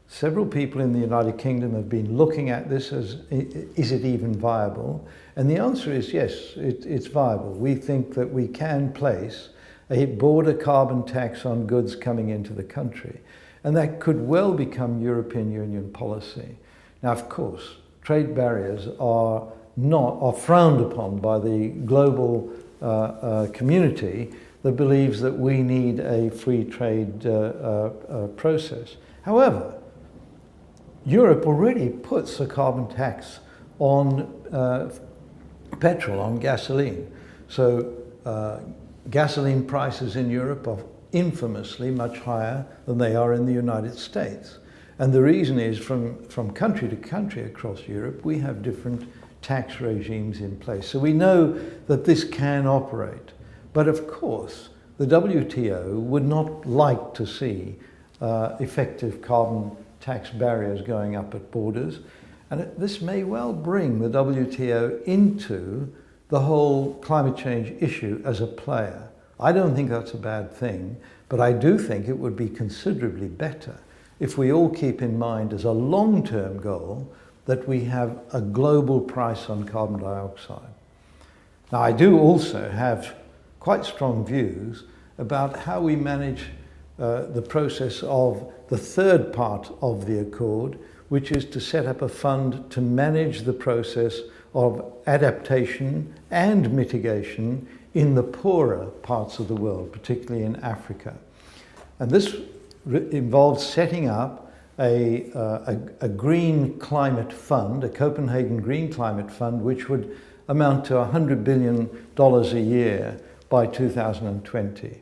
Several people in the United Kingdom have been looking at this as, is it even viable? And the answer is yes, it's viable. We think that we can place a border carbon tax on goods coming into the country, and that could well become European Union policy. Now, of course, trade barriers are frowned upon by the global community that believes that we need a free trade process. However, Europe already puts a carbon tax on petrol, on gasoline. So gasoline prices in Europe are infamously much higher than they are in the United States. And the reason is from country to country across Europe, we have different tax regimes in place. So we know that this can operate. But of course, the WTO would not like to see effective carbon tax barriers going up at borders. And this may well bring the WTO into the whole climate change issue as a player. I don't think that's a bad thing, but I do think it would be considerably better if we all keep in mind as a long-term goal that we have a global price on carbon dioxide. Now, I do also have quite strong views about how we manage the process of the third part of the accord, which is to set up a fund to manage the process of adaptation and mitigation in the poorer parts of the world, particularly in Africa. And this involves setting up a green climate fund, a Copenhagen Green Climate Fund, which would amount to $100 billion a year by 2020.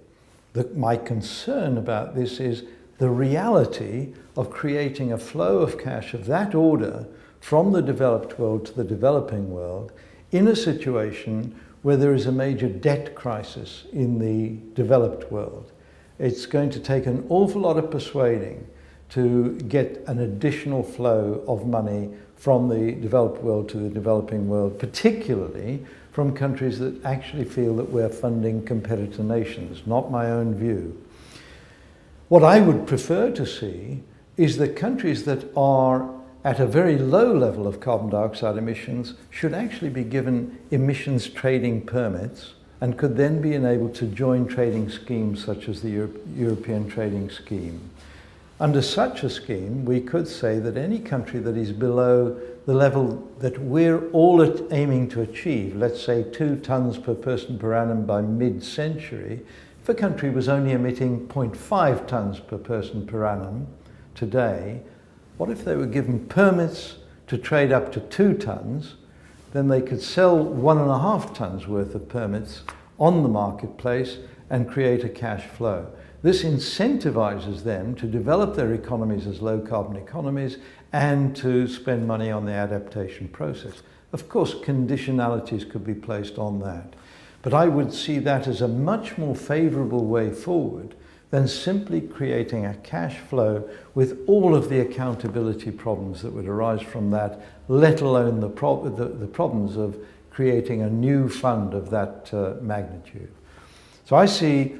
My concern about this is the reality of creating a flow of cash of that order from the developed world to the developing world in a situation where there is a major debt crisis in the developed world. It's going to take an awful lot of persuading to get an additional flow of money from the developed world to the developing world, particularly from countries that actually feel that we're funding competitor nations, not my own view. What I would prefer to see is that countries that are at a very low level of carbon dioxide emissions should actually be given emissions trading permits and could then be enabled to join trading schemes such as the European Trading Scheme. Under such a scheme, we could say that any country that is below the level that we're all aiming to achieve, let's say 2 tons per person per annum by mid-century, if a country was only emitting 0.5 tons per person per annum today, what if they were given permits to trade up to 2 tons? Then they could sell 1.5 tons worth of permits on the marketplace and create a cash flow. This incentivizes them to develop their economies as low carbon economies and to spend money on the adaptation process. Of course, conditionalities could be placed on that, but I would see that as a much more favorable way forward than simply creating a cash flow with all of the accountability problems that would arise from that, let alone the problems of creating a new fund of that magnitude. So I see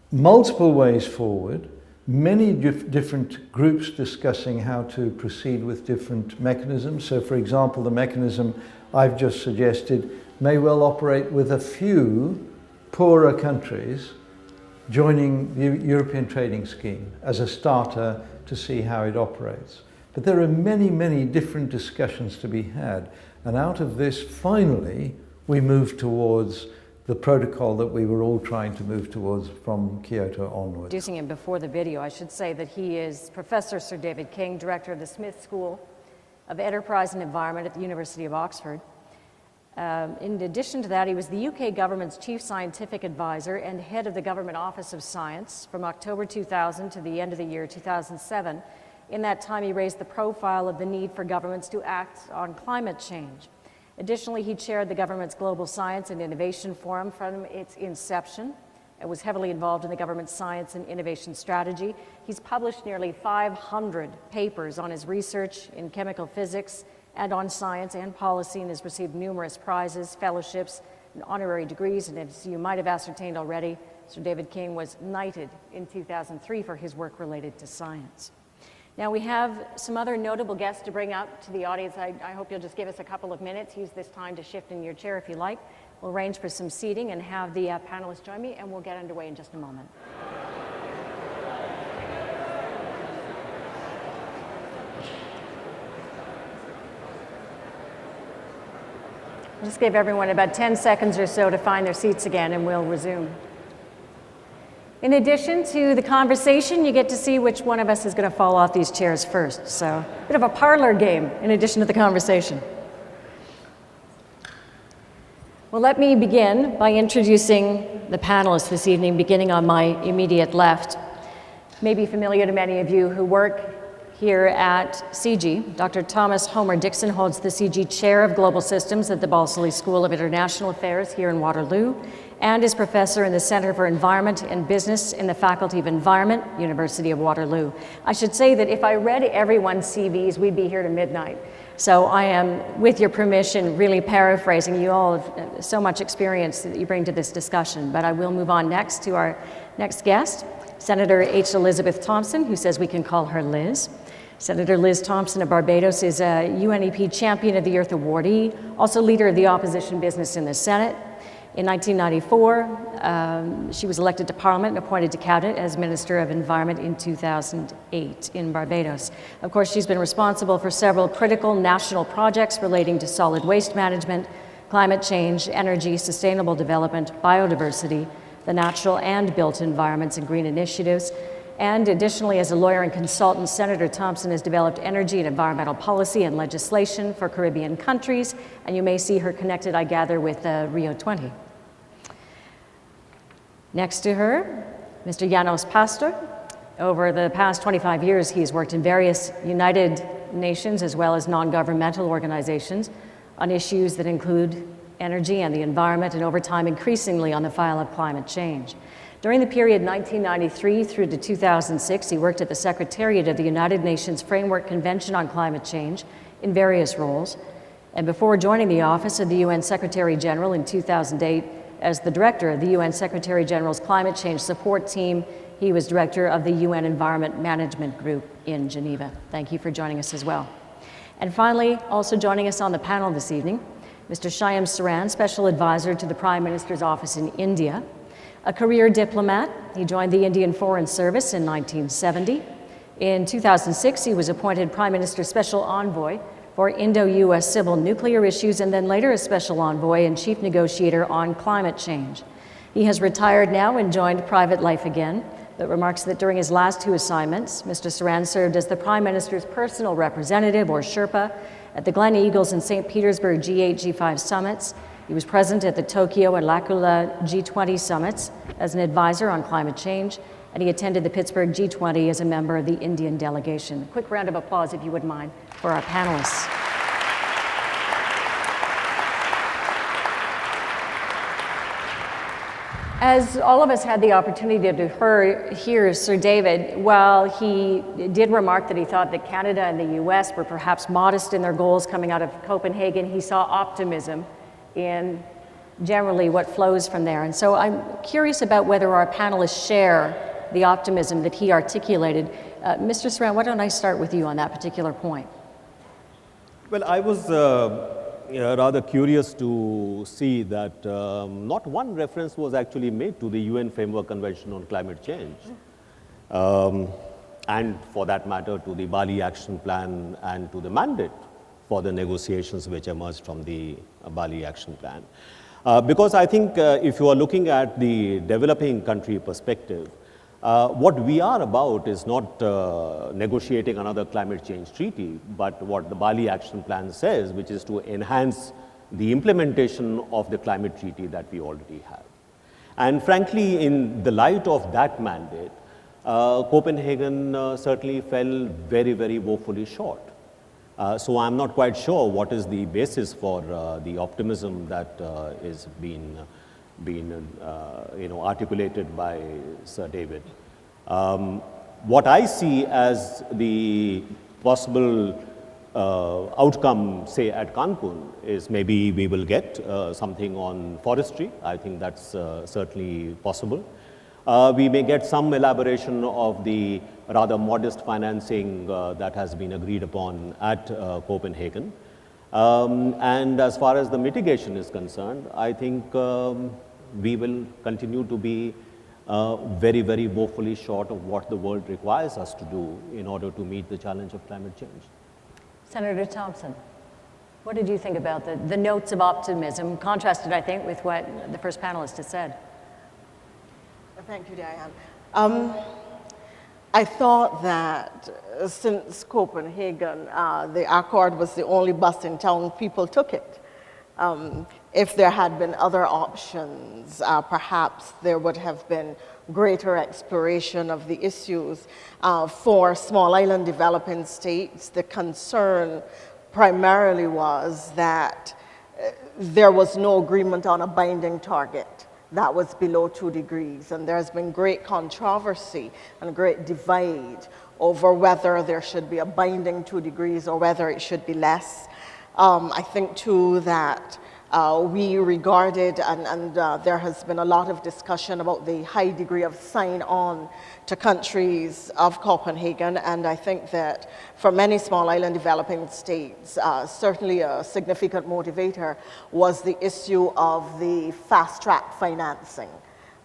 multiple ways forward, many different groups discussing how to proceed with different mechanisms. So for example, the mechanism I've just suggested may well operate with a few poorer countries joining the European Trading Scheme as a starter to see how it operates. But there are many, many different discussions to be had. And out of this, finally, we move towards the protocol that we were all trying to move towards from Kyoto onwards. Introducing him before the video, I should say that he is Professor Sir David King, Director of the Smith School of Enterprise and Environment at the University of Oxford. In addition to that, he was the UK government's Chief Scientific Advisor and head of the Government Office of Science from October 2000 to the end of the year 2007. In that time, he raised the profile of the need for governments to act on climate change. Additionally, he chaired the government's Global Science and Innovation Forum from its inception and was heavily involved in the government's science and innovation strategy. He's published nearly 500 papers on his research in chemical physics and on science and policy, and has received numerous prizes, fellowships, and honorary degrees. And as you might have ascertained already, Sir David King was knighted in 2003 for his work related to science. Now we have some other notable guests to bring up to the audience. I hope you'll just give us a couple of minutes. Use this time to shift in your chair if you like. We'll arrange for some seating and have the panelists join me, and we'll get underway in just a moment. I'll just give everyone about 10 seconds or so to find their seats again, and we'll resume. In addition to the conversation, you get to see which one of us is going to fall off these chairs first. So, a bit of a parlor game in addition to the conversation. Well, let me begin by introducing the panelists this evening, beginning on my immediate left. Maybe familiar to many of you who work here at CIGI. Dr. Thomas Homer Dixon holds the CIGI Chair of Global Systems at the Balsillie School of International Affairs here in Waterloo, and is professor in the Center for Environment and Business in the Faculty of Environment, University of Waterloo. I should say that if I read everyone's CVs, we'd be here to midnight. So I am, with your permission, really paraphrasing. You all have so much experience that you bring to this discussion, but I will move on next to our next guest, Senator H. Elizabeth Thompson, who says we can call her Liz. Senator Liz Thompson of Barbados is a UNEP Champion of the Earth awardee, also leader of the opposition business in the Senate. In 1994, she was elected to Parliament and appointed to Cabinet as Minister of Environment in 2008 in Barbados. Of course, she's been responsible for several critical national projects relating to solid waste management, climate change, energy, sustainable development, biodiversity, the natural and built environments, and green initiatives. And additionally, as a lawyer and consultant, Senator Thompson has developed energy and environmental policy and legislation for Caribbean countries, and you may see her connected, I gather, with Rio 20. Next to her, Mr. Janos Pastor. Over the past 25 years, he's worked in various United Nations as well as non-governmental organizations on issues that include energy and the environment, and over time, increasingly on the file of climate change. During the period 1993 through to 2006, he worked at the Secretariat of the United Nations Framework Convention on Climate Change in various roles. And before joining the office of the UN Secretary General in 2008, as the director of the UN Secretary General's Climate Change Support Team, he was director of the UN Environment Management Group in Geneva. Thank you for joining us as well. And finally, also joining us on the panel this evening, Mr. Shyam Saran, Special Advisor to the Prime Minister's Office in India. A career diplomat, he joined the Indian Foreign Service in 1970. In 2006, he was appointed Prime Minister's Special Envoy for Indo-US civil nuclear issues, and then later as Special Envoy and Chief Negotiator on climate change. He has retired now and joined private life again, but remarks that during his last two assignments, Mr. Saran served as the Prime Minister's personal representative, or Sherpa, at the Glen Eagles and St. Petersburg G8, G5 summits. He was present at the Tokyo and L'Aquila G20 summits as an advisor on climate change, and he attended the Pittsburgh G20 as a member of the Indian delegation. A quick round of applause, if you wouldn't mind, for our panelists. As all of us had the opportunity to hear Sir David, while he did remark that he thought that Canada and the US were perhaps modest in their goals coming out of Copenhagen, he saw optimism in generally what flows from there. And so I'm curious about whether our panelists share the optimism that he articulated. Mr. Saran, why don't I start with you on that particular point? Well, I was rather curious to see that not one reference was actually made to the UN Framework Convention on Climate Change, and for that matter to the Bali Action Plan and to the mandate for the negotiations which emerged from the Bali Action Plan. Because I think if you are looking at the developing country perspective, what we are about is not negotiating another climate change treaty, but what the Bali Action Plan says, which is to enhance the implementation of the climate treaty that we already have. And frankly, in the light of that mandate, Copenhagen certainly fell very, very woefully short. So I'm not quite sure what is the basis for the optimism that is being articulated by Sir David. What I see as the possible outcome, say at Cancun, is maybe we will get something on forestry. I think that's certainly possible. We may get some elaboration of the rather modest financing that has been agreed upon at Copenhagen. And as far as the mitigation is concerned, I think we will continue to be very, very woefully short of what the world requires us to do in order to meet the challenge of climate change. Senator Thompson, what did you think about the notes of optimism, contrasted, I think, with what the first panelist has said? Thank you, Diane. I thought that since Copenhagen, the Accord was the only bus in town, people took it. If there had been other options, perhaps there would have been greater exploration of the issues. For small island developing states, the concern primarily was that there was no agreement on a binding target that was below 2 degrees. And there's been great controversy and great divide over whether there should be a binding 2 degrees or whether it should be less. I think too that we regarded, and there has been a lot of discussion about the high degree of sign-on to countries of Copenhagen, and I think that for many small island developing states, certainly a significant motivator was the issue of the fast-track financing.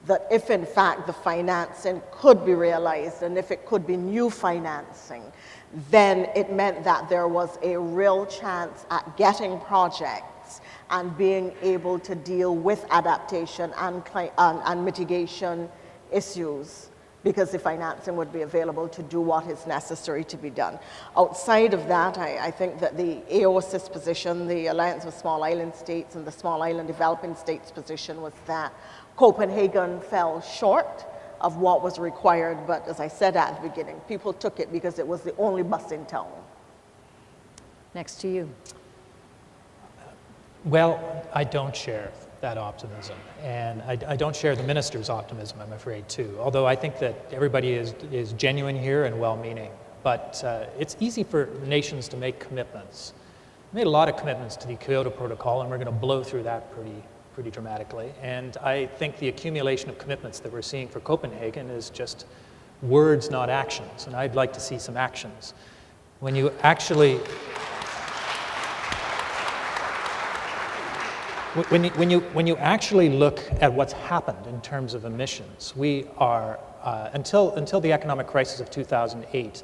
That if in fact the financing could be realized and if it could be new financing, then it meant that there was a real chance at getting projects and being able to deal with adaptation and mitigation issues, because the financing would be available to do what is necessary to be done. Outside of that, I think that the AOSIS position, the Alliance of Small Island States and the Small Island Developing States position, was that Copenhagen fell short of what was required, but as I said at the beginning, people took it because it was the only bus in town. Next to you. Well, I don't share that optimism, and I don't share the minister's optimism, I'm afraid, too, although I think that everybody is genuine here and well-meaning. But it's easy for nations to make commitments. We made a lot of commitments to the Kyoto Protocol, and we're going to blow through that pretty dramatically. And I think the accumulation of commitments that we're seeing for Copenhagen is just words, not actions, and I'd like to see some actions. When you actually When you actually look at what's happened in terms of emissions, we are, until the economic crisis of 2008,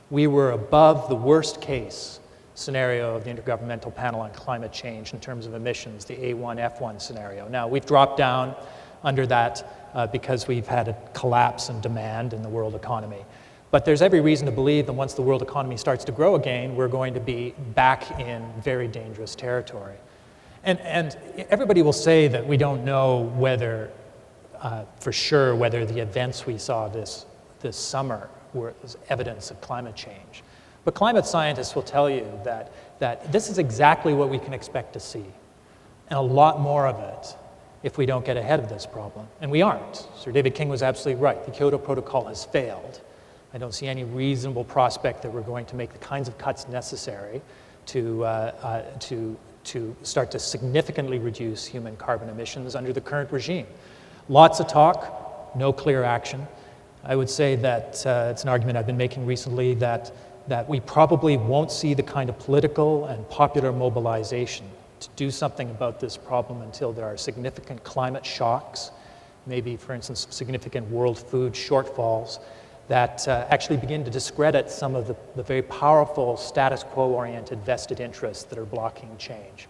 we were above the worst case scenario of the Intergovernmental Panel on Climate Change in terms of emissions, the A1F1 scenario. Now, we've dropped down under that because we've had a collapse in demand in the world economy. But there's every reason to believe that once the world economy starts to grow again, we're going to be back in very dangerous territory. And everybody will say that we don't know whether, for sure, whether the events we saw this summer were evidence of climate change. But climate scientists will tell you that this is exactly what we can expect to see, and a lot more of it if we don't get ahead of this problem. And we aren't. Sir David King was absolutely right. The Kyoto Protocol has failed. I don't see any reasonable prospect that we're going to make the kinds of cuts necessary to start to significantly reduce human carbon emissions under the current regime. Lots of talk, no clear action. I would say that it's an argument I've been making recently that we probably won't see the kind of political and popular mobilization to do something about this problem until there are significant climate shocks, maybe, for instance, significant world food shortfalls that actually begin to discredit some of the very powerful status quo-oriented vested interests that are blocking change.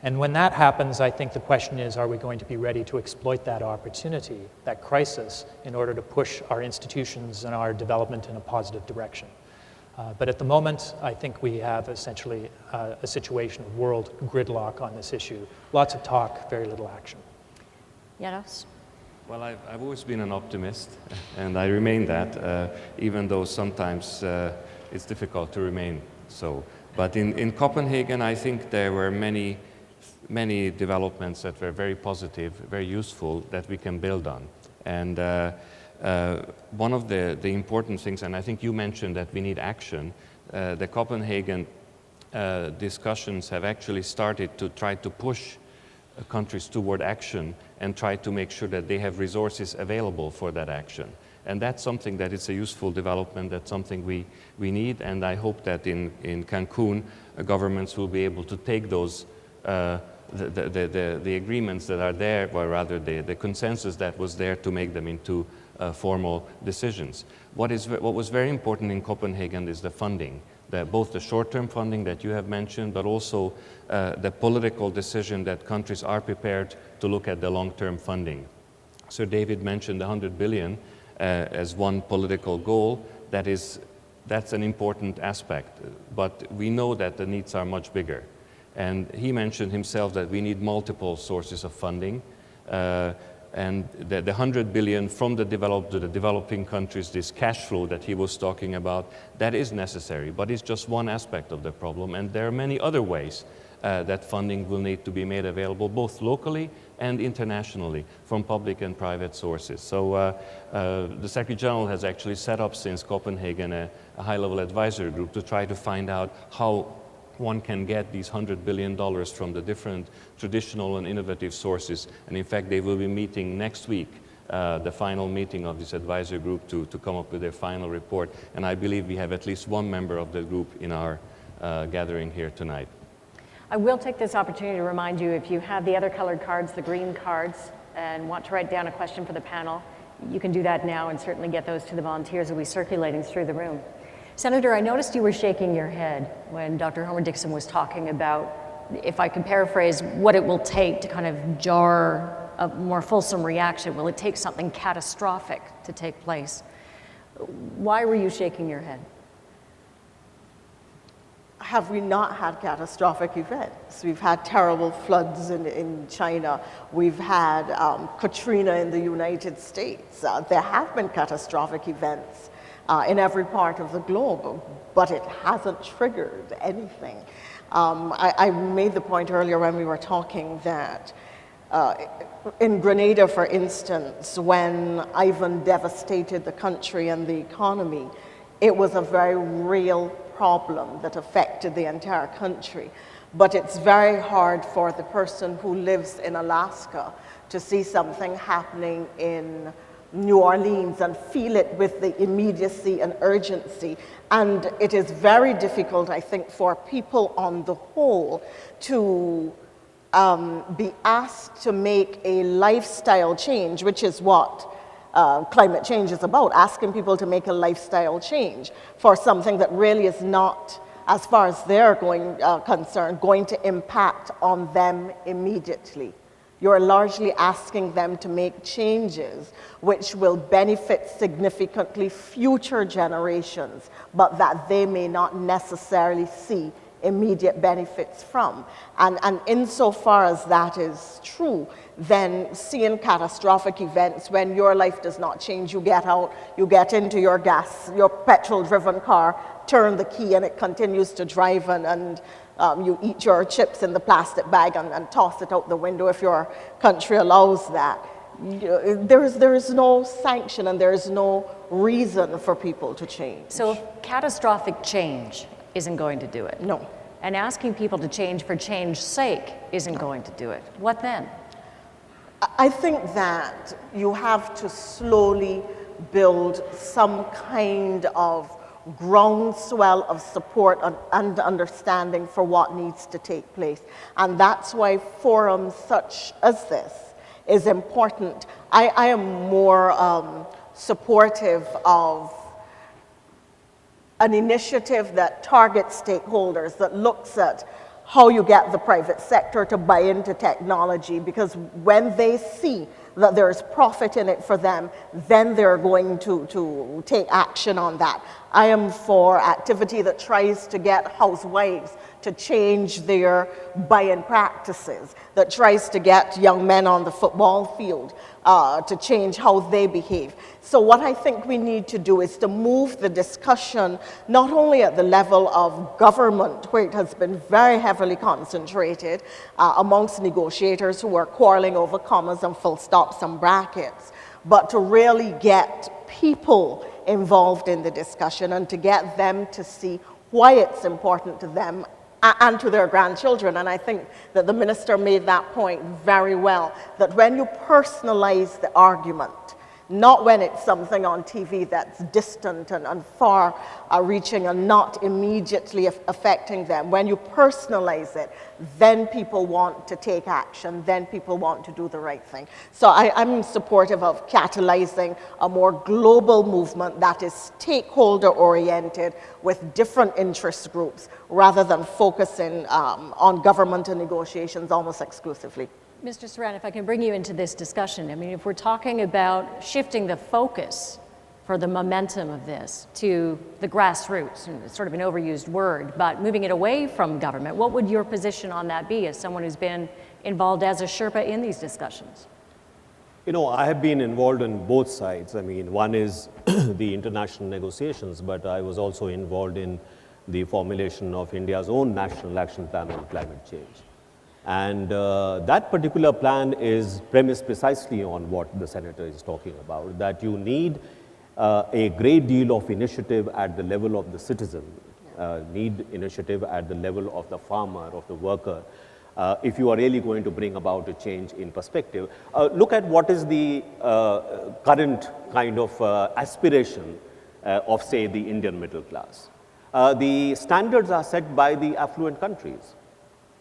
And when that happens, I think the question is, are we going to be ready to exploit that opportunity, that crisis, in order to push our institutions and our development in a positive direction? But at the moment, I think we have essentially a situation of world gridlock on this issue. Lots of talk, very little action. Janos? Well, I've always been an optimist, and I remain that, even though sometimes it's difficult to remain so. But in Copenhagen, I think there were many developments that were very positive, very useful, that we can build on. And one of the important things, and I think you mentioned that we need action, the Copenhagen discussions have actually started to try to push countries toward action and try to make sure that they have resources available for that action. And that's something that is a useful development, that's something we need, and I hope that in Cancun, governments will be able to take those the agreements that are there, or rather the consensus that was there, to make them into formal decisions. What was very important in Copenhagen is the funding, both the short-term funding that you have mentioned, but also the political decision that countries are prepared to look at the long-term funding. Sir David mentioned the 100 billion as one political goal. That's an important aspect, but we know that the needs are much bigger. And he mentioned himself that we need multiple sources of funding, and the 100 billion from the developed to the developing countries, this cash flow that he was talking about, that is necessary, but it's just one aspect of the problem, and there are many other ways that funding will need to be made available, both locally and internationally, from public and private sources. So the Secretary General has actually set up since Copenhagen a high-level advisory group to try to find out how one can get these $100 billion from the different traditional and innovative sources. And in fact, they will be meeting next week, the final meeting of this advisory group to come up with their final report. And I believe we have at least one member of the group in our gathering here tonight. I will take this opportunity to remind you, if you have the other colored cards, the green cards, and want to write down a question for the panel, you can do that now and certainly get those to the volunteers who will be circulating through the room. Senator, I noticed you were shaking your head when Dr. Homer Dixon was talking about, if I can paraphrase, what it will take to kind of jar a more fulsome reaction. Will it take something catastrophic to take place? Why were you shaking your head? Have we not had catastrophic events? We've had terrible floods in China. We've had Katrina in the United States. There have been catastrophic events in every part of the globe, but it hasn't triggered anything. I made the point earlier when we were talking that in Grenada, for instance, when Ivan devastated the country and the economy, it was a very real problem that affected the entire country. But it's very hard for the person who lives in Alaska to see something happening in New Orleans and feel it with the immediacy and urgency. And it is very difficult, I think, for people on the whole to be asked to make a lifestyle change, which is what climate change is about, asking people to make a lifestyle change for something that really is not, as far as they're concerned, going to impact on them immediately. You're largely asking them to make changes which will benefit significantly future generations, but that they may not necessarily see immediate benefits from. And insofar as that is true, then seeing catastrophic events when your life does not change, you get out, you get into your petrol-driven car, turn the key, and it continues to drive, and you eat your chips in the plastic bag and toss it out the window if your country allows that. There is no sanction and there is no reason for people to change. So if catastrophic change isn't going to do it. No. And asking people to change for change's sake isn't going to do it. What then? I think that you have to slowly build some kind of groundswell of support and understanding for what needs to take place. And that's why forums such as this is important. I am more supportive of an initiative that targets stakeholders, that looks at how you get the private sector to buy into technology, because when they see that there's profit in it for them, then they're going to take action on that. I am for activity that tries to get housewives to change their buying practices, that tries to get young men on the football field to change how they behave. So what I think we need to do is to move the discussion not only at the level of government, where it has been very heavily concentrated amongst negotiators who are quarreling over commas and full stops and brackets, but to really get people involved in the discussion and to get them to see why it's important to them and to their grandchildren. And I think that the minister made that point very well, that when you personalize the argument, not when it's something on TV that's distant and far reaching and not immediately affecting them. When you personalize it, then people want to take action, then people want to do the right thing. So I'm supportive of catalyzing a more global movement that is stakeholder oriented with different interest groups rather than focusing on government and negotiations almost exclusively. Mr. Saran, if I can bring you into this discussion, I mean, if we're talking about shifting the focus for the momentum of this to the grassroots, and it's sort of an overused word, but moving it away from government, what would your position on that be as someone who's been involved as a Sherpa in these discussions? You know, I have been involved in both sides. I mean, one is the international negotiations, but I was also involved in the formulation of India's own National Action Plan on Climate Change. And that particular plan is premised precisely on what the Senator is talking about, that you need a great deal of initiative at the level of the citizen, need initiative at the level of the farmer, of the worker, if you are really going to bring about a change in perspective. Look at what is the current kind of aspiration of, say, the Indian middle class. The standards are set by the affluent countries.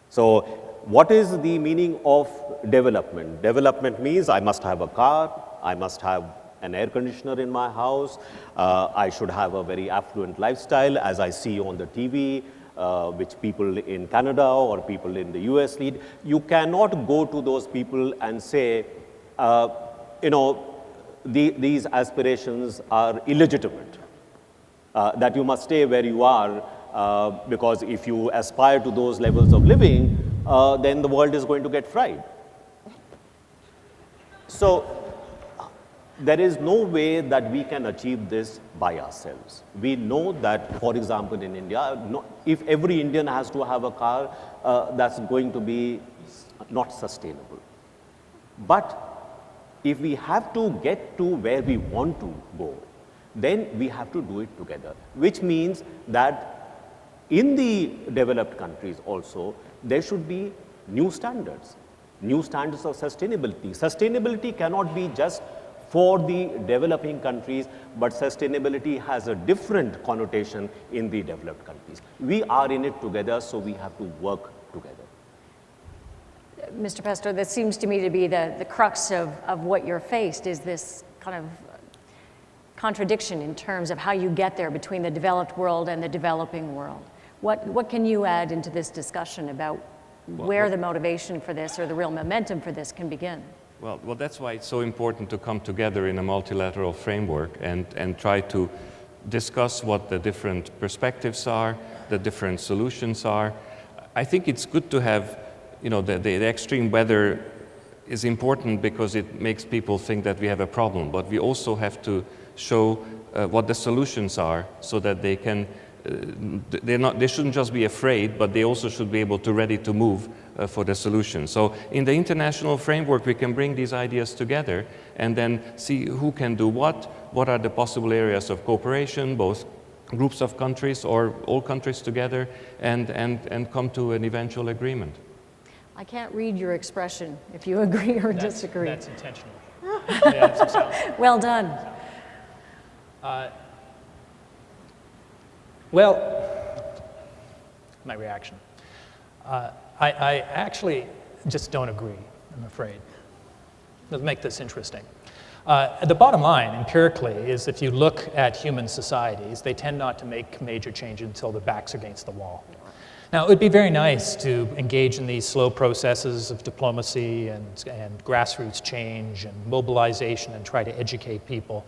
So, what is the meaning of development? Development means I must have a car, I must have an air conditioner in my house, I should have a very affluent lifestyle as I see on the TV, which people in Canada or people in the US lead. You cannot go to those people and say, you know, these aspirations are illegitimate, that you must stay where you are, because if you aspire to those levels of living, then the world is going to get fried. So, there is no way that we can achieve this by ourselves. We know that, for example, in India, if every Indian has to have a car, that's going to be not sustainable. But if we have to get to where we want to go, then we have to do it together, which means that in the developed countries also, there should be new standards of sustainability. Sustainability cannot be just for the developing countries, but sustainability has a different connotation in the developed countries. We are in it together, so we have to work together. Mr. Pesto, that seems to me to be the crux of what you're faced, is this kind of contradiction in terms of how you get there between the developed world and the developing world. What can you add into this discussion about where the motivation for this or the real momentum for this can begin? Well, that's why it's so important to come together in a multilateral framework and try to discuss what the different perspectives are, the different solutions are. I think it's good to have, you know, the extreme weather is important because it makes people think that we have a problem, but we also have to show what the solutions are so that they can they shouldn't just be afraid, but they also should be able to ready to move for the solution. So in the international framework, we can bring these ideas together and then see who can do what are the possible areas of cooperation, both groups of countries or all countries together, and come to an eventual agreement. I can't read your expression if you agree or disagree. That's intentional. Yeah, well done. Well, my reaction. I actually just don't agree, I'm afraid. Let's make this interesting. The bottom line, empirically, is if you look at human societies, they tend not to make major changes until their back's against the wall. Now, it would be very nice to engage in these slow processes of diplomacy and grassroots change and mobilization and try to educate people,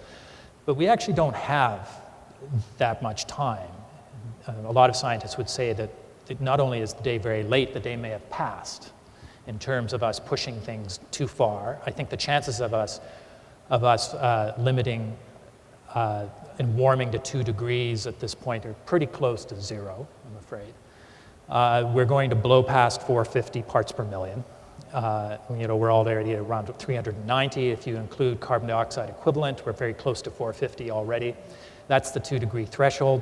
but we actually don't have that much time. A lot of scientists would say that not only is the day very late, the day may have passed in terms of us pushing things too far. I think the chances of us limiting and warming to 2 degrees at this point are pretty close to 0, I'm afraid. We're going to blow past 450 parts per million. We're already at around 390. If you include carbon dioxide equivalent, we're very close to 450 already. That's the 2-degree threshold.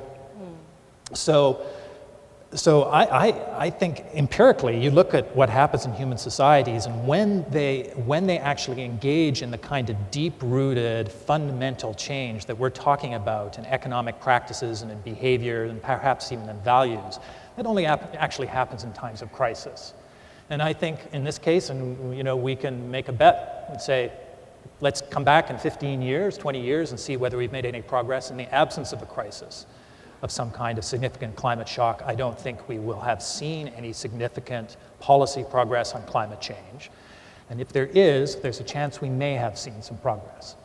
So I think empirically, you look at what happens in human societies, and when they actually engage in the kind of deep-rooted, fundamental change that we're talking about in economic practices and in behavior and perhaps even in values, that only actually happens in times of crisis. And I think in this case, and we can make a bet and say, let's come back in 15 years, 20 years, and see whether we've made any progress in the absence of a crisis of some kind of significant climate shock. I don't think we will have seen any significant policy progress on climate change. And if there is, there's a chance we may have seen some progress.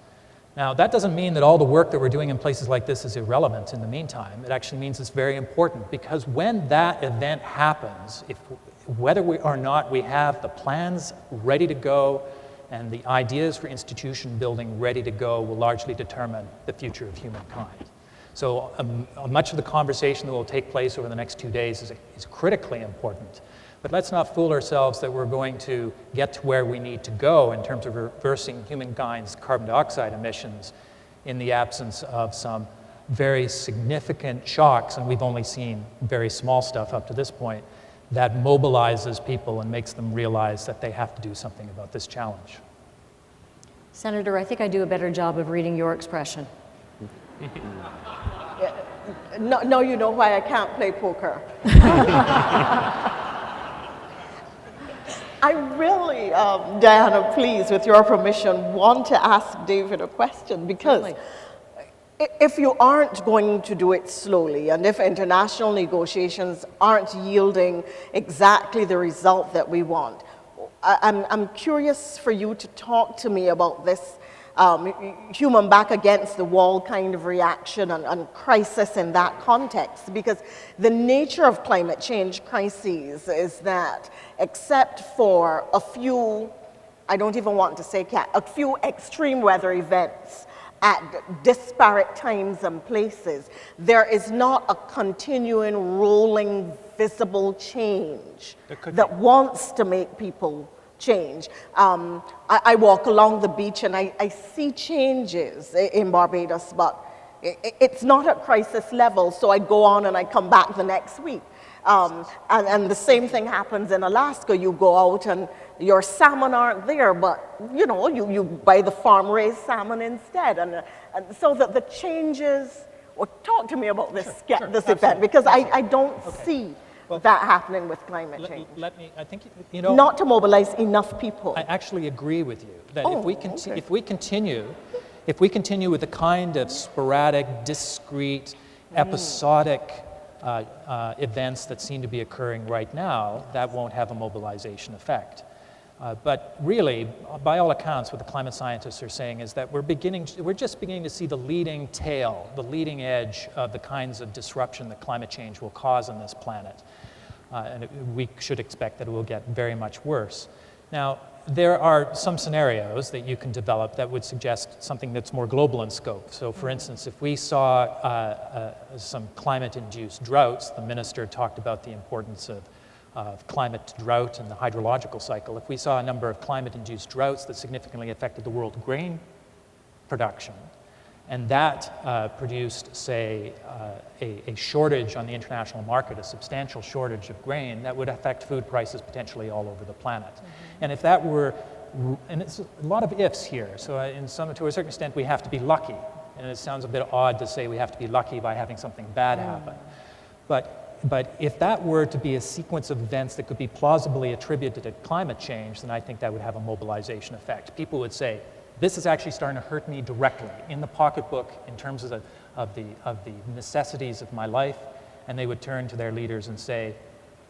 Now, that doesn't mean that all the work that we're doing in places like this is irrelevant in the meantime. It actually means it's very important, because when that event happens, whether or not we have the plans ready to go and the ideas for institution building ready to go will largely determine the future of humankind. So much of the conversation that will take place over the next 2 days is critically important. But let's not fool ourselves that we're going to get to where we need to go in terms of reversing humankind's carbon dioxide emissions in the absence of some very significant shocks, and we've only seen very small stuff up to this point, that mobilizes people and makes them realize that they have to do something about this challenge. Senator, I think I do a better job of reading your expression. No, you know why I can't play poker. I really, Diana, please, with your permission, want to ask David a question, because if you aren't going to do it slowly, and if international negotiations aren't yielding exactly the result that we want, I'm curious for you to talk to me about this human back against the wall kind of reaction and crisis in that context, because the nature of climate change crises is that, except for a few, I don't even want to say a few extreme weather events at disparate times and places, there is not a continuing, rolling, visible change that wants to make people change. I walk along the beach and I see changes in Barbados, but it's not at crisis level, so I go on and I come back the next week. And the same thing happens in Alaska. You go out and your salmon aren't there, but you buy the farm-raised salmon instead. And so that the changes, or talk to me about this, this event, because I don't see that happening with climate change. I think, not to mobilize enough people. I actually agree with you that if we continue with the kind of sporadic, discrete, episodic events that seem to be occurring right now, that won't have a mobilization effect. But really, by all accounts, what the climate scientists are saying is that we're just beginning to see the leading tail, the leading edge of the kinds of disruption that climate change will cause on this planet. And we should expect that it will get very much worse. Now, there are some scenarios that you can develop that would suggest something that's more global in scope. So, for instance, if we saw some climate-induced droughts, the minister talked about the importance of climate drought and the hydrological cycle. If we saw a number of climate-induced droughts that significantly affected the world grain production, and that produced, say, a shortage on the international market, a substantial shortage of grain, that would affect food prices potentially all over the planet. And if that were, and it's a lot of ifs here, so to a certain extent we have to be lucky, and it sounds a bit odd to say we have to be lucky by having something bad happen. But if that were to be a sequence of events that could be plausibly attributed to climate change, then I think that would have a mobilization effect. People would say, this is actually starting to hurt me directly in the pocketbook in terms of the necessities of my life, and they would turn to their leaders and say,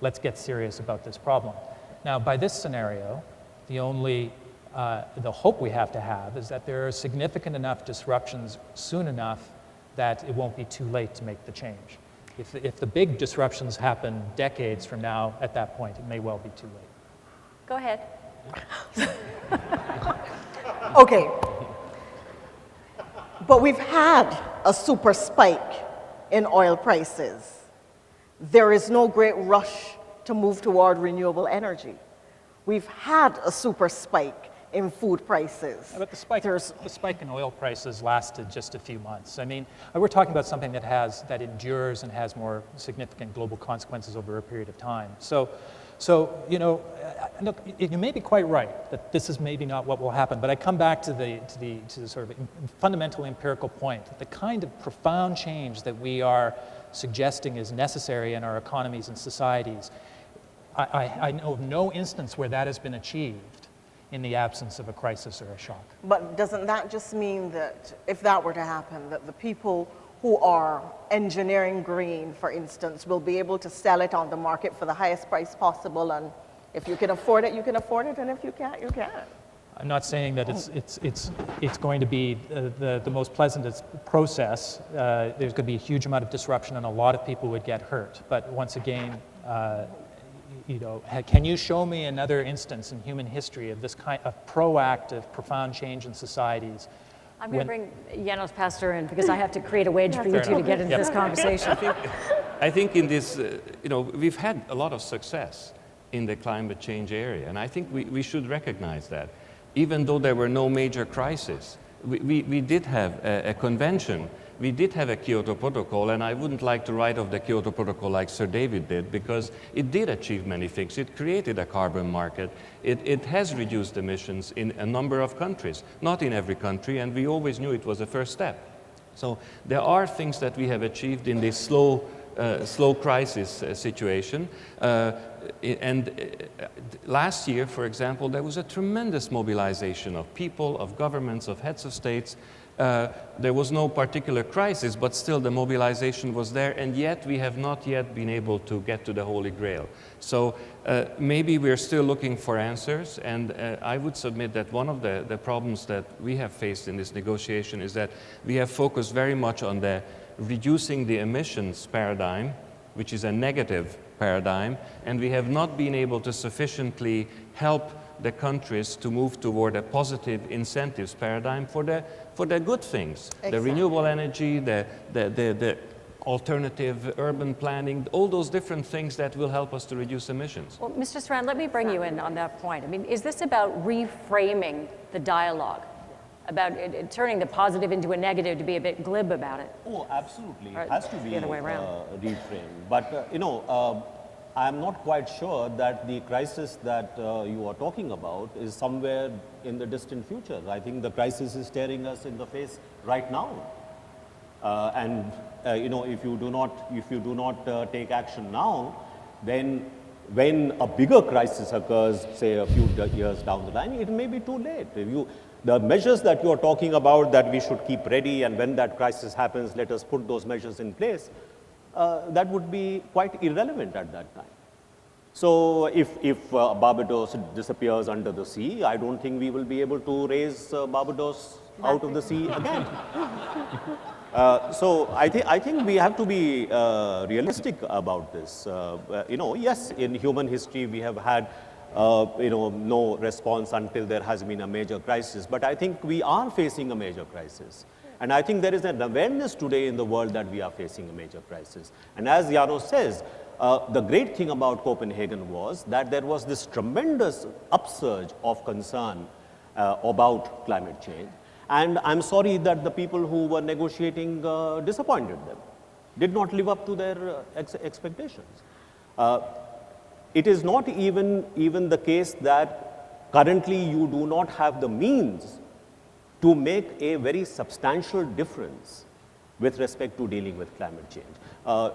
let's get serious about this problem. Now, by this scenario, the hope we have to have is that there are significant enough disruptions soon enough that it won't be too late to make the change. If the big disruptions happen decades from now, at that point, it may well be too late. Go ahead. Okay. But we've had a super spike in oil prices. There is no great rush to move toward renewable energy. We've had a super spike in food prices. But the spike in oil prices lasted just a few months. I mean, we're talking about something that endures and has more significant global consequences over a period of time. So you know, look, you may be quite right that this is maybe not what will happen, but I come back to the sort of fundamental empirical point that the kind of profound change that we are suggesting is necessary in our economies and societies, I know of no instance where that has been achieved in the absence of a crisis or a shock. But doesn't that just mean that if that were to happen, that the people who are engineering green, for instance, will be able to sell it on the market for the highest price possible, and if you can afford it, you can afford it, and if you can't, you can't? I'm not saying that it's going to be the most pleasant process. There's going to be a huge amount of disruption, and a lot of people would get hurt. But once again, you know, can you show me another instance in human history of this kind of proactive, profound change in societies? I'm going to bring Janos Pastor in because I have to create a wedge for you two to get into this conversation. I think in this, you know, we've had a lot of success in the climate change area, and I think we should recognize that. Even though there were no major crises, we did have a convention, we did have a Kyoto Protocol, and I wouldn't like to write off the Kyoto Protocol like Sir David did, because it did achieve many things. It created a carbon market. It has reduced emissions in a number of countries, not in every country, and we always knew it was a first step. So there are things that we have achieved in this slow crisis situation. Last year, for example, there was a tremendous mobilization of people, of governments, of heads of states. There was no particular crisis, but still the mobilization was there, and yet we have not yet been able to get to the Holy Grail. So maybe we're still looking for answers, and I would submit that one of the problems that we have faced in this negotiation is that we have focused very much on the reducing the emissions paradigm, which is a negative paradigm, and we have not been able to sufficiently help the countries to move toward a positive incentives paradigm for the good things, Exactly. the renewable energy, the alternative urban planning, all those different things that will help us to reduce emissions. Well, Mr. Strand, let me bring you in on that point. I mean, is this about reframing the dialogue, about turning the positive into a negative to be a bit glib about it? Oh, absolutely. Or It has to be the other way around. reframed. But, you know, I'm not quite sure that the crisis that you are talking about is somewhere in the distant future. I think the crisis is staring us in the face right now. You know, if you do not take action now, then when a bigger crisis occurs, say a few years down the line, it may be too late. The measures that you are talking about that we should keep ready, and when that crisis happens, let us put those measures in place, that would be quite irrelevant at that time. So if Barbados disappears under the sea, I don't think we will be able to raise Barbados out of the sea again. So I think we have to be realistic about this. You know, yes, in human history we have had you know, no response until there has been a major crisis. But I think we are facing a major crisis. And I think there is an awareness today in the world that we are facing a major crisis. And as Janos says, the great thing about Copenhagen was that there was this tremendous upsurge of concern about climate change. And I'm sorry that the people who were negotiating disappointed them, did not live up to their expectations. It is not even the case that currently you do not have the means to make a very substantial difference with respect to dealing with climate change.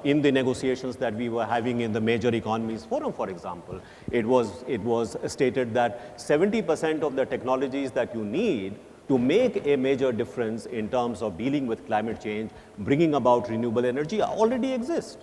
In the negotiations that we were having in the Major Economies Forum, for example, it was stated that 70% of the technologies that you need to make a major difference in terms of dealing with climate change, bringing about renewable energy already exist.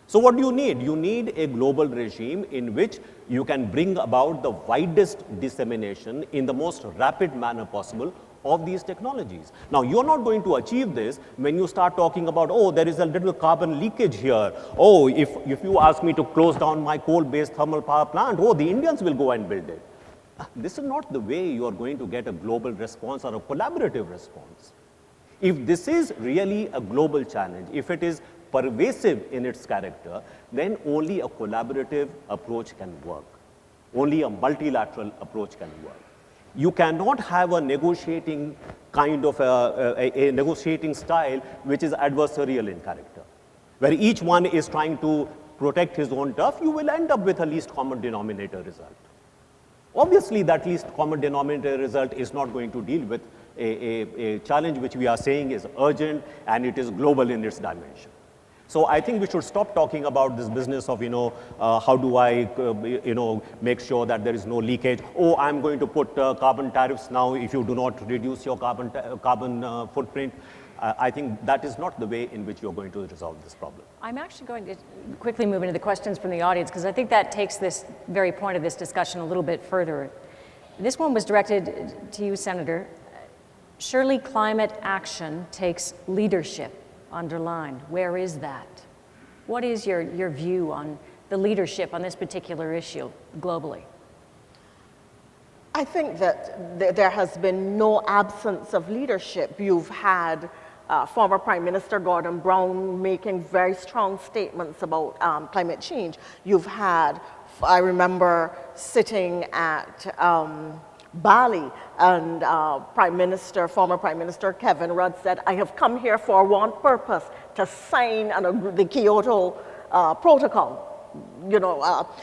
So what do you need? You need a global regime in which you can bring about the widest dissemination in the most rapid manner possible of these technologies. Now, you're not going to achieve this when you start talking about, oh, there is a little carbon leakage here. Oh, if you ask me to close down my coal-based thermal power plant, oh, the Indians will go and build it. This is not the way you are going to get a global response or a collaborative response. If this is really a global challenge, if it is pervasive in its character, then only a collaborative approach can work. Only a multilateral approach can work. You cannot have a negotiating kind of a negotiating style which is adversarial in character, where each one is trying to protect his own turf. You will end up with a least common denominator result. Obviously, that least common denominator result is not going to deal with a challenge which we are saying is urgent and it is global in its dimension. So I think we should stop talking about this business of, how do I, make sure that there is no leakage. Oh, I'm going to put carbon tariffs now if you do not reduce your carbon footprint. I think that is not the way in which you're going to resolve this problem. I'm actually going to quickly move into the questions from the audience, because I think that takes this very point of this discussion a little bit further. This one was directed to you, Senator. Surely climate action takes leadership. Underlined. Where is that? What is your view on the leadership on this particular issue globally? I think that there has been no absence of leadership. You've had former Prime Minister Gordon Brown making very strong statements about climate change. You've had, I remember sitting at Bali, and former Prime Minister Kevin Rudd said, I have come here for one purpose, to sign the Kyoto Protocol.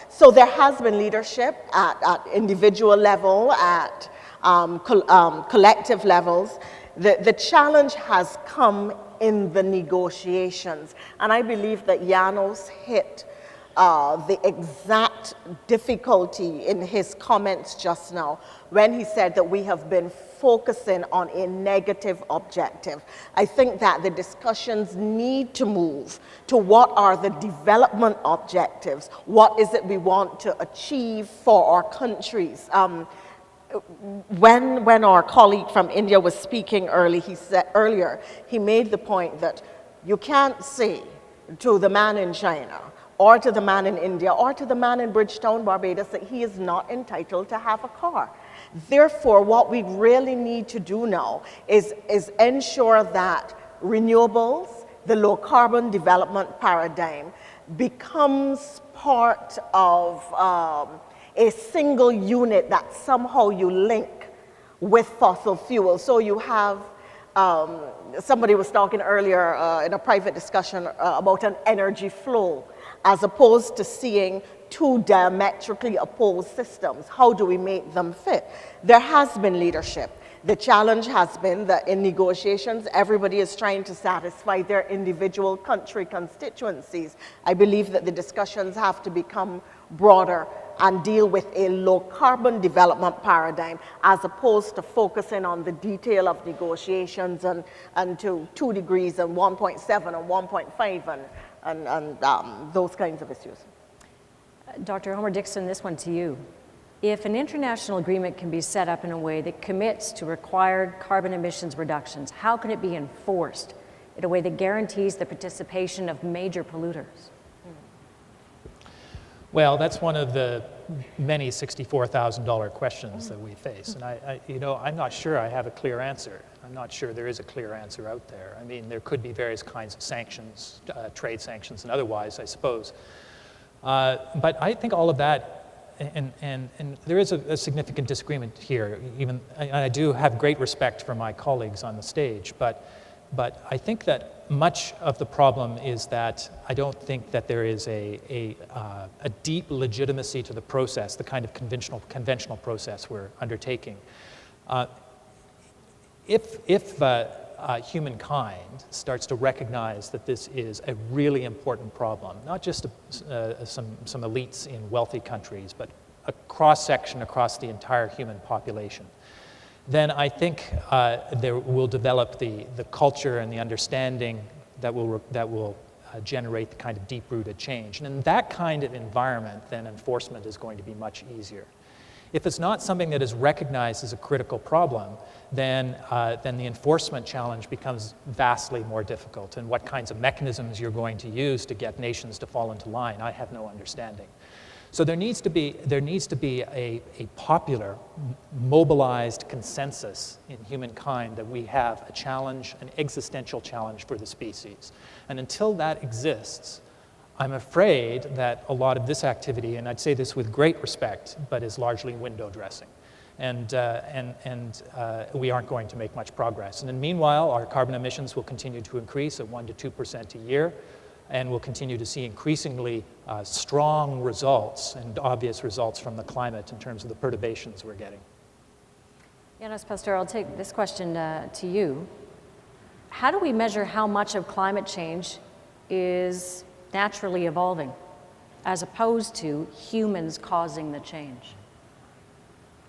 So there has been leadership at individual level, at collective levels. The challenge has come in the negotiations, and I believe that Janos hit the exact difficulty in his comments just now when he said that we have been focusing on a negative objective. I think that the discussions need to move to what are the development objectives, what is it we want to achieve for our countries. When our colleague from India was speaking earlier, he made the point that you can't say to the man in China, or to the man in India, or to the man in Bridgetown, Barbados, that he is not entitled to have a car. Therefore, what we really need to do now is ensure that renewables, the low carbon development paradigm, becomes part of a single unit that somehow you link with fossil fuels. So you have, somebody was talking earlier in a private discussion about an energy flow, as opposed to seeing two diametrically opposed systems. How do we make them fit? There has been leadership. The challenge has been that in negotiations, everybody is trying to satisfy their individual country constituencies. I believe that the discussions have to become broader and deal with a low carbon development paradigm, as opposed to focusing on the detail of negotiations and to 2 degrees and 1.7 and 1.5 and those kinds of issues. Dr. Homer Dixon, this one to you. If an international agreement can be set up in a way that commits to required carbon emissions reductions, how can it be enforced in a way that guarantees the participation of major polluters? Well, that's one of the many $64,000 questions that we face. And I'm not sure I have a clear answer. I'm not sure there is a clear answer out there. I mean, there could be various kinds of sanctions, trade sanctions and otherwise, I suppose. But I think all of that, and there is a significant disagreement here. Even I do have great respect for my colleagues on the stage, but I think that much of the problem is that I don't think that there is a deep legitimacy to the process, the kind of conventional process we're undertaking. If humankind starts to recognize that this is a really important problem, not just some elites in wealthy countries, but a cross-section across the entire human population, then I think there will develop the culture and the understanding that will generate the kind of deep-rooted change. And in that kind of environment, then enforcement is going to be much easier. If it's not something that is recognized as a critical problem, then the enforcement challenge becomes vastly more difficult. And what kinds of mechanisms you're going to use to get nations to fall into line, I have no understanding. So there needs to be a popular, mobilized consensus in humankind that we have a challenge, an existential challenge for the species. And until that exists, I'm afraid that a lot of this activity, and I'd say this with great respect, but is largely window dressing. And we aren't going to make much progress. And then meanwhile, our carbon emissions will continue to increase at 1% to 2% a year, and we'll continue to see increasingly strong results and obvious results from the climate in terms of the perturbations we're getting. Yanis Pastor, I'll take this question to you. How do we measure how much of climate change is naturally evolving, as opposed to humans causing the change?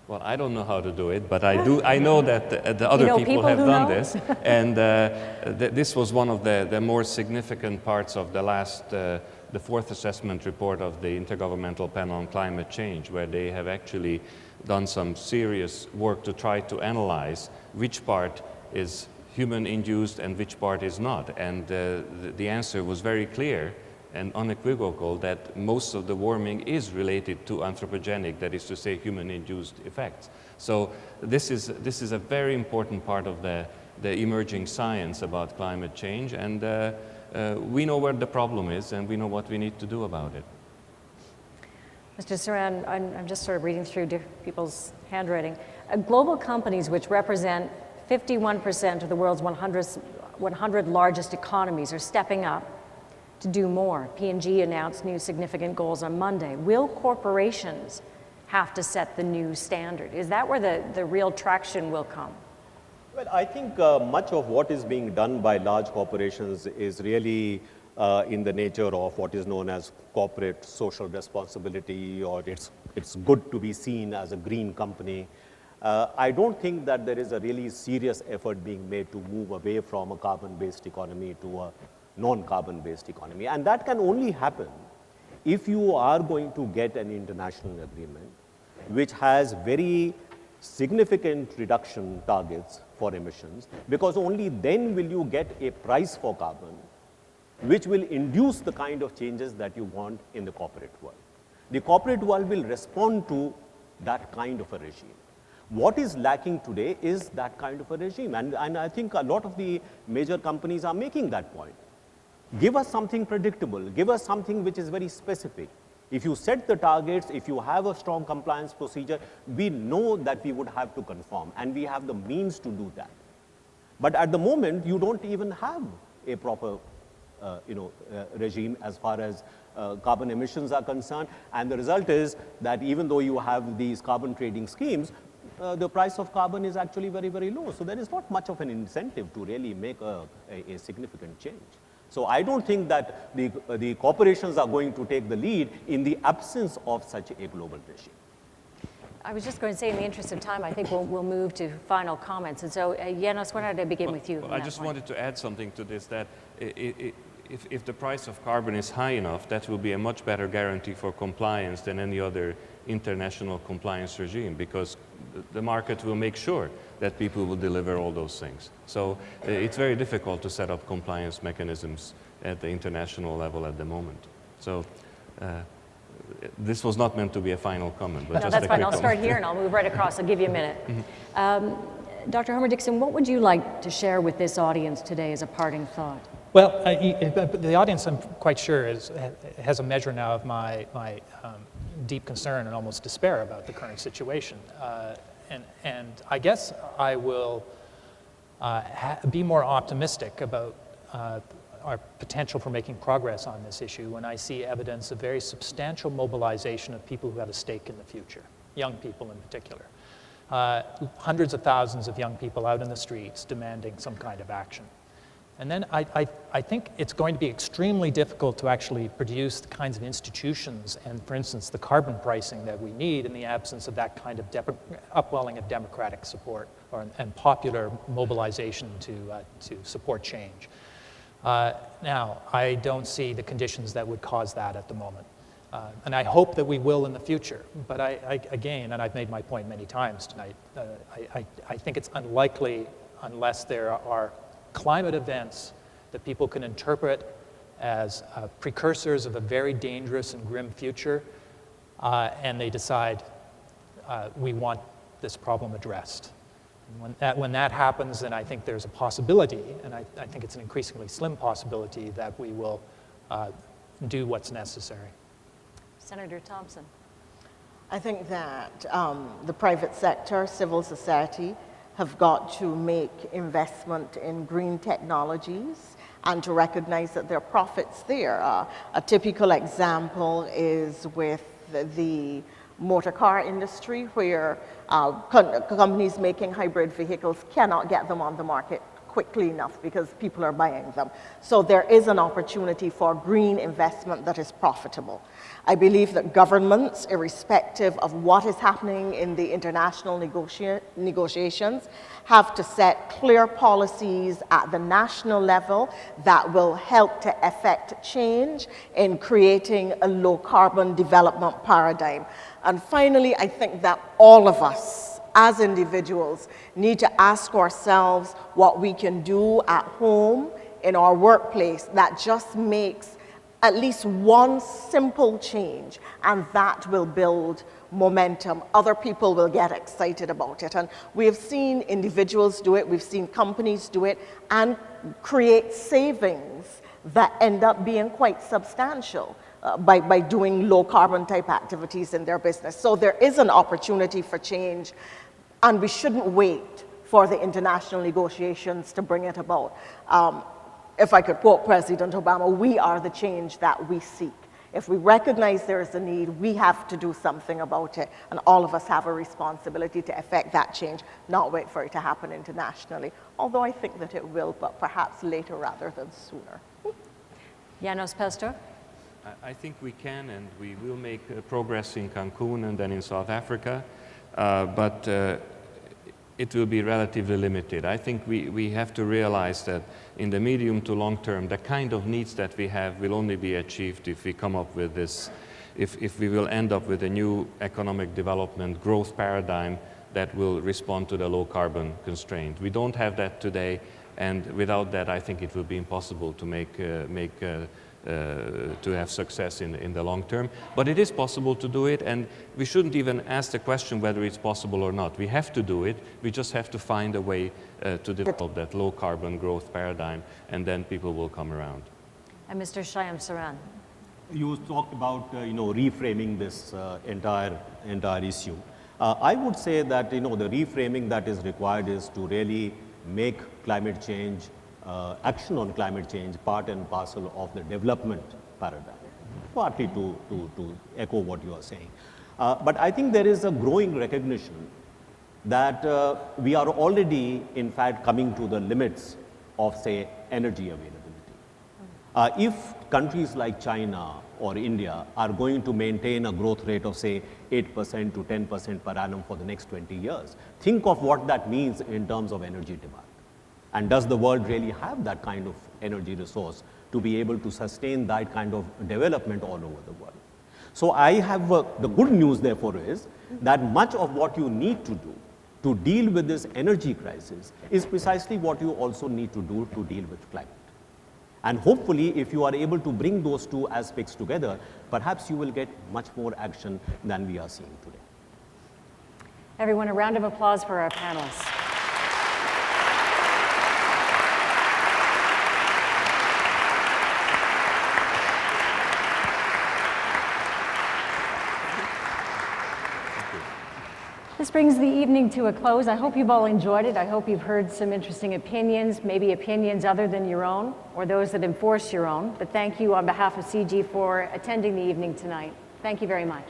Well, I don't know how to do it, but I know that the other people have done this, and this was one of the more significant parts of the fourth assessment report of the Intergovernmental Panel on Climate Change, where they have actually done some serious work to try to analyze which part is human-induced and which part is not. And the answer was very clear and unequivocal that most of the warming is related to anthropogenic, that is to say, human-induced effects. So this is a very important part of the emerging science about climate change, and we know where the problem is, and we know what we need to do about it. Mr. Saran, I'm just sort of reading through people's handwriting. Global companies, which represent 51% of the world's 100 largest economies, are stepping up to do more. P&G announced new significant goals on Monday. Will corporations have to set the new standard? Is that where the real traction will come? Well, I think much of what is being done by large corporations is really in the nature of what is known as corporate social responsibility, or it's good to be seen as a green company. I don't think that there is a really serious effort being made to move away from a carbon-based economy to a non-carbon-based economy. And that can only happen if you are going to get an international agreement which has very significant reduction targets for emissions, because only then will you get a price for carbon which will induce the kind of changes that you want in the corporate world. The corporate world will respond to that kind of a regime. What is lacking today is that kind of a regime, and I think a lot of the major companies are making that point. Give us something predictable, give us something which is very specific. If you set the targets, if you have a strong compliance procedure, we know that we would have to conform, and we have the means to do that. But at the moment, you don't even have a proper regime as far as carbon emissions are concerned, and the result is that even though you have these carbon trading schemes, the price of carbon is actually very, very low. So there is not much of an incentive to really make a significant change. So I don't think that the corporations are going to take the lead in the absence of such a global regime. I was just going to say, in the interest of time, I think we'll move to final comments. And so, Yanis, why don't I begin with you? Well, I just wanted to add something to this, that if the price of carbon is high enough, that will be a much better guarantee for compliance than any other international compliance regime, because the market will make sure that people will deliver all those things. So it's very difficult to set up compliance mechanisms at the international level at the moment. So this was not meant to be a final comment, but just that's a fine. quick I'll comment. start here and I'll move right across. I'll give you a minute. Dr. Homer-Dixon, what would you like to share with this audience today as a parting thought? Well, the audience, I'm quite sure, has a measure now of my deep concern and almost despair about the current situation. And I guess I will be more optimistic about our potential for making progress on this issue when I see evidence of very substantial mobilization of people who have a stake in the future, young people in particular. hundreds of thousands of young people out in the streets demanding some kind of action. And then I think it's going to be extremely difficult to actually produce the kinds of institutions and, for instance, the carbon pricing that we need in the absence of that kind of upwelling of democratic support and popular mobilization to support change. Now, I don't see the conditions that would cause that at the moment. And I hope that we will in the future. But again, and I've made my point many times tonight, I think it's unlikely unless there are climate events that people can interpret as precursors of a very dangerous and grim future, and they decide we want this problem addressed. And when that happens, then I think there's a possibility, and I think it's an increasingly slim possibility, that we will do what's necessary. Senator Thompson. I think that the private sector, civil society, have got to make investment in green technologies and to recognize that there are profits there. A typical example is with the motor car industry, where companies making hybrid vehicles cannot get them on the market quickly enough because people are buying them. So there is an opportunity for green investment that is profitable. I believe that governments, irrespective of what is happening in the international negotiations, have to set clear policies at the national level that will help to effect change in creating a low-carbon development paradigm. And finally, I think that all of us, as individuals, need to ask ourselves what we can do at home, in our workplace, that just makes at least one simple change, and that will build momentum. Other people will get excited about it. And we have seen individuals do it, we've seen companies do it, and create savings that end up being quite substantial by doing low carbon type activities in their business. So there is an opportunity for change, and we shouldn't wait for the international negotiations to bring it about. If I could quote President Obama, we are the change that we seek. If we recognize there is a need, we have to do something about it, and all of us have a responsibility to effect that change, not wait for it to happen internationally, although I think that it will, but perhaps later rather than sooner. Janos Pastor. I think we can and we will make progress in Cancun and then in South Africa, but it will be relatively limited. I think we have to realize that in the medium to long term, the kind of needs that we have will only be achieved if we come up with this, if we will end up with a new economic development growth paradigm that will respond to the low carbon constraint. We don't have that today, and without that, I think it will be impossible to to have success in the long term. But it is possible to do it, and we shouldn't even ask the question whether it's possible or not. We have to do it. We just have to find a way to develop that low carbon growth paradigm, and then people will come around. And Mr. Shyam Saran. You talked about reframing this entire issue. I would say that the reframing that is required is to really make climate change, action on climate change, part and parcel of the development paradigm, partly to echo what you are saying. But I think there is a growing recognition that we are already, in fact, coming to the limits of, say, energy availability. If countries like China or India are going to maintain a growth rate of, say, 8% to 10% per annum for the next 20 years, think of what that means in terms of energy demand. And does the world really have that kind of energy resource to be able to sustain that kind of development all over the world? So I have, the good news therefore is that much of what you need to do to deal with this energy crisis is precisely what you also need to do to deal with climate. And hopefully, if you are able to bring those two aspects together, perhaps you will get much more action than we are seeing today. Everyone, a round of applause for our panelists. This brings the evening to a close. I hope you've all enjoyed it. I hope you've heard some interesting opinions, maybe opinions other than your own, or those that enforce your own. But thank you on behalf of CIGI for attending the evening tonight. Thank you very much.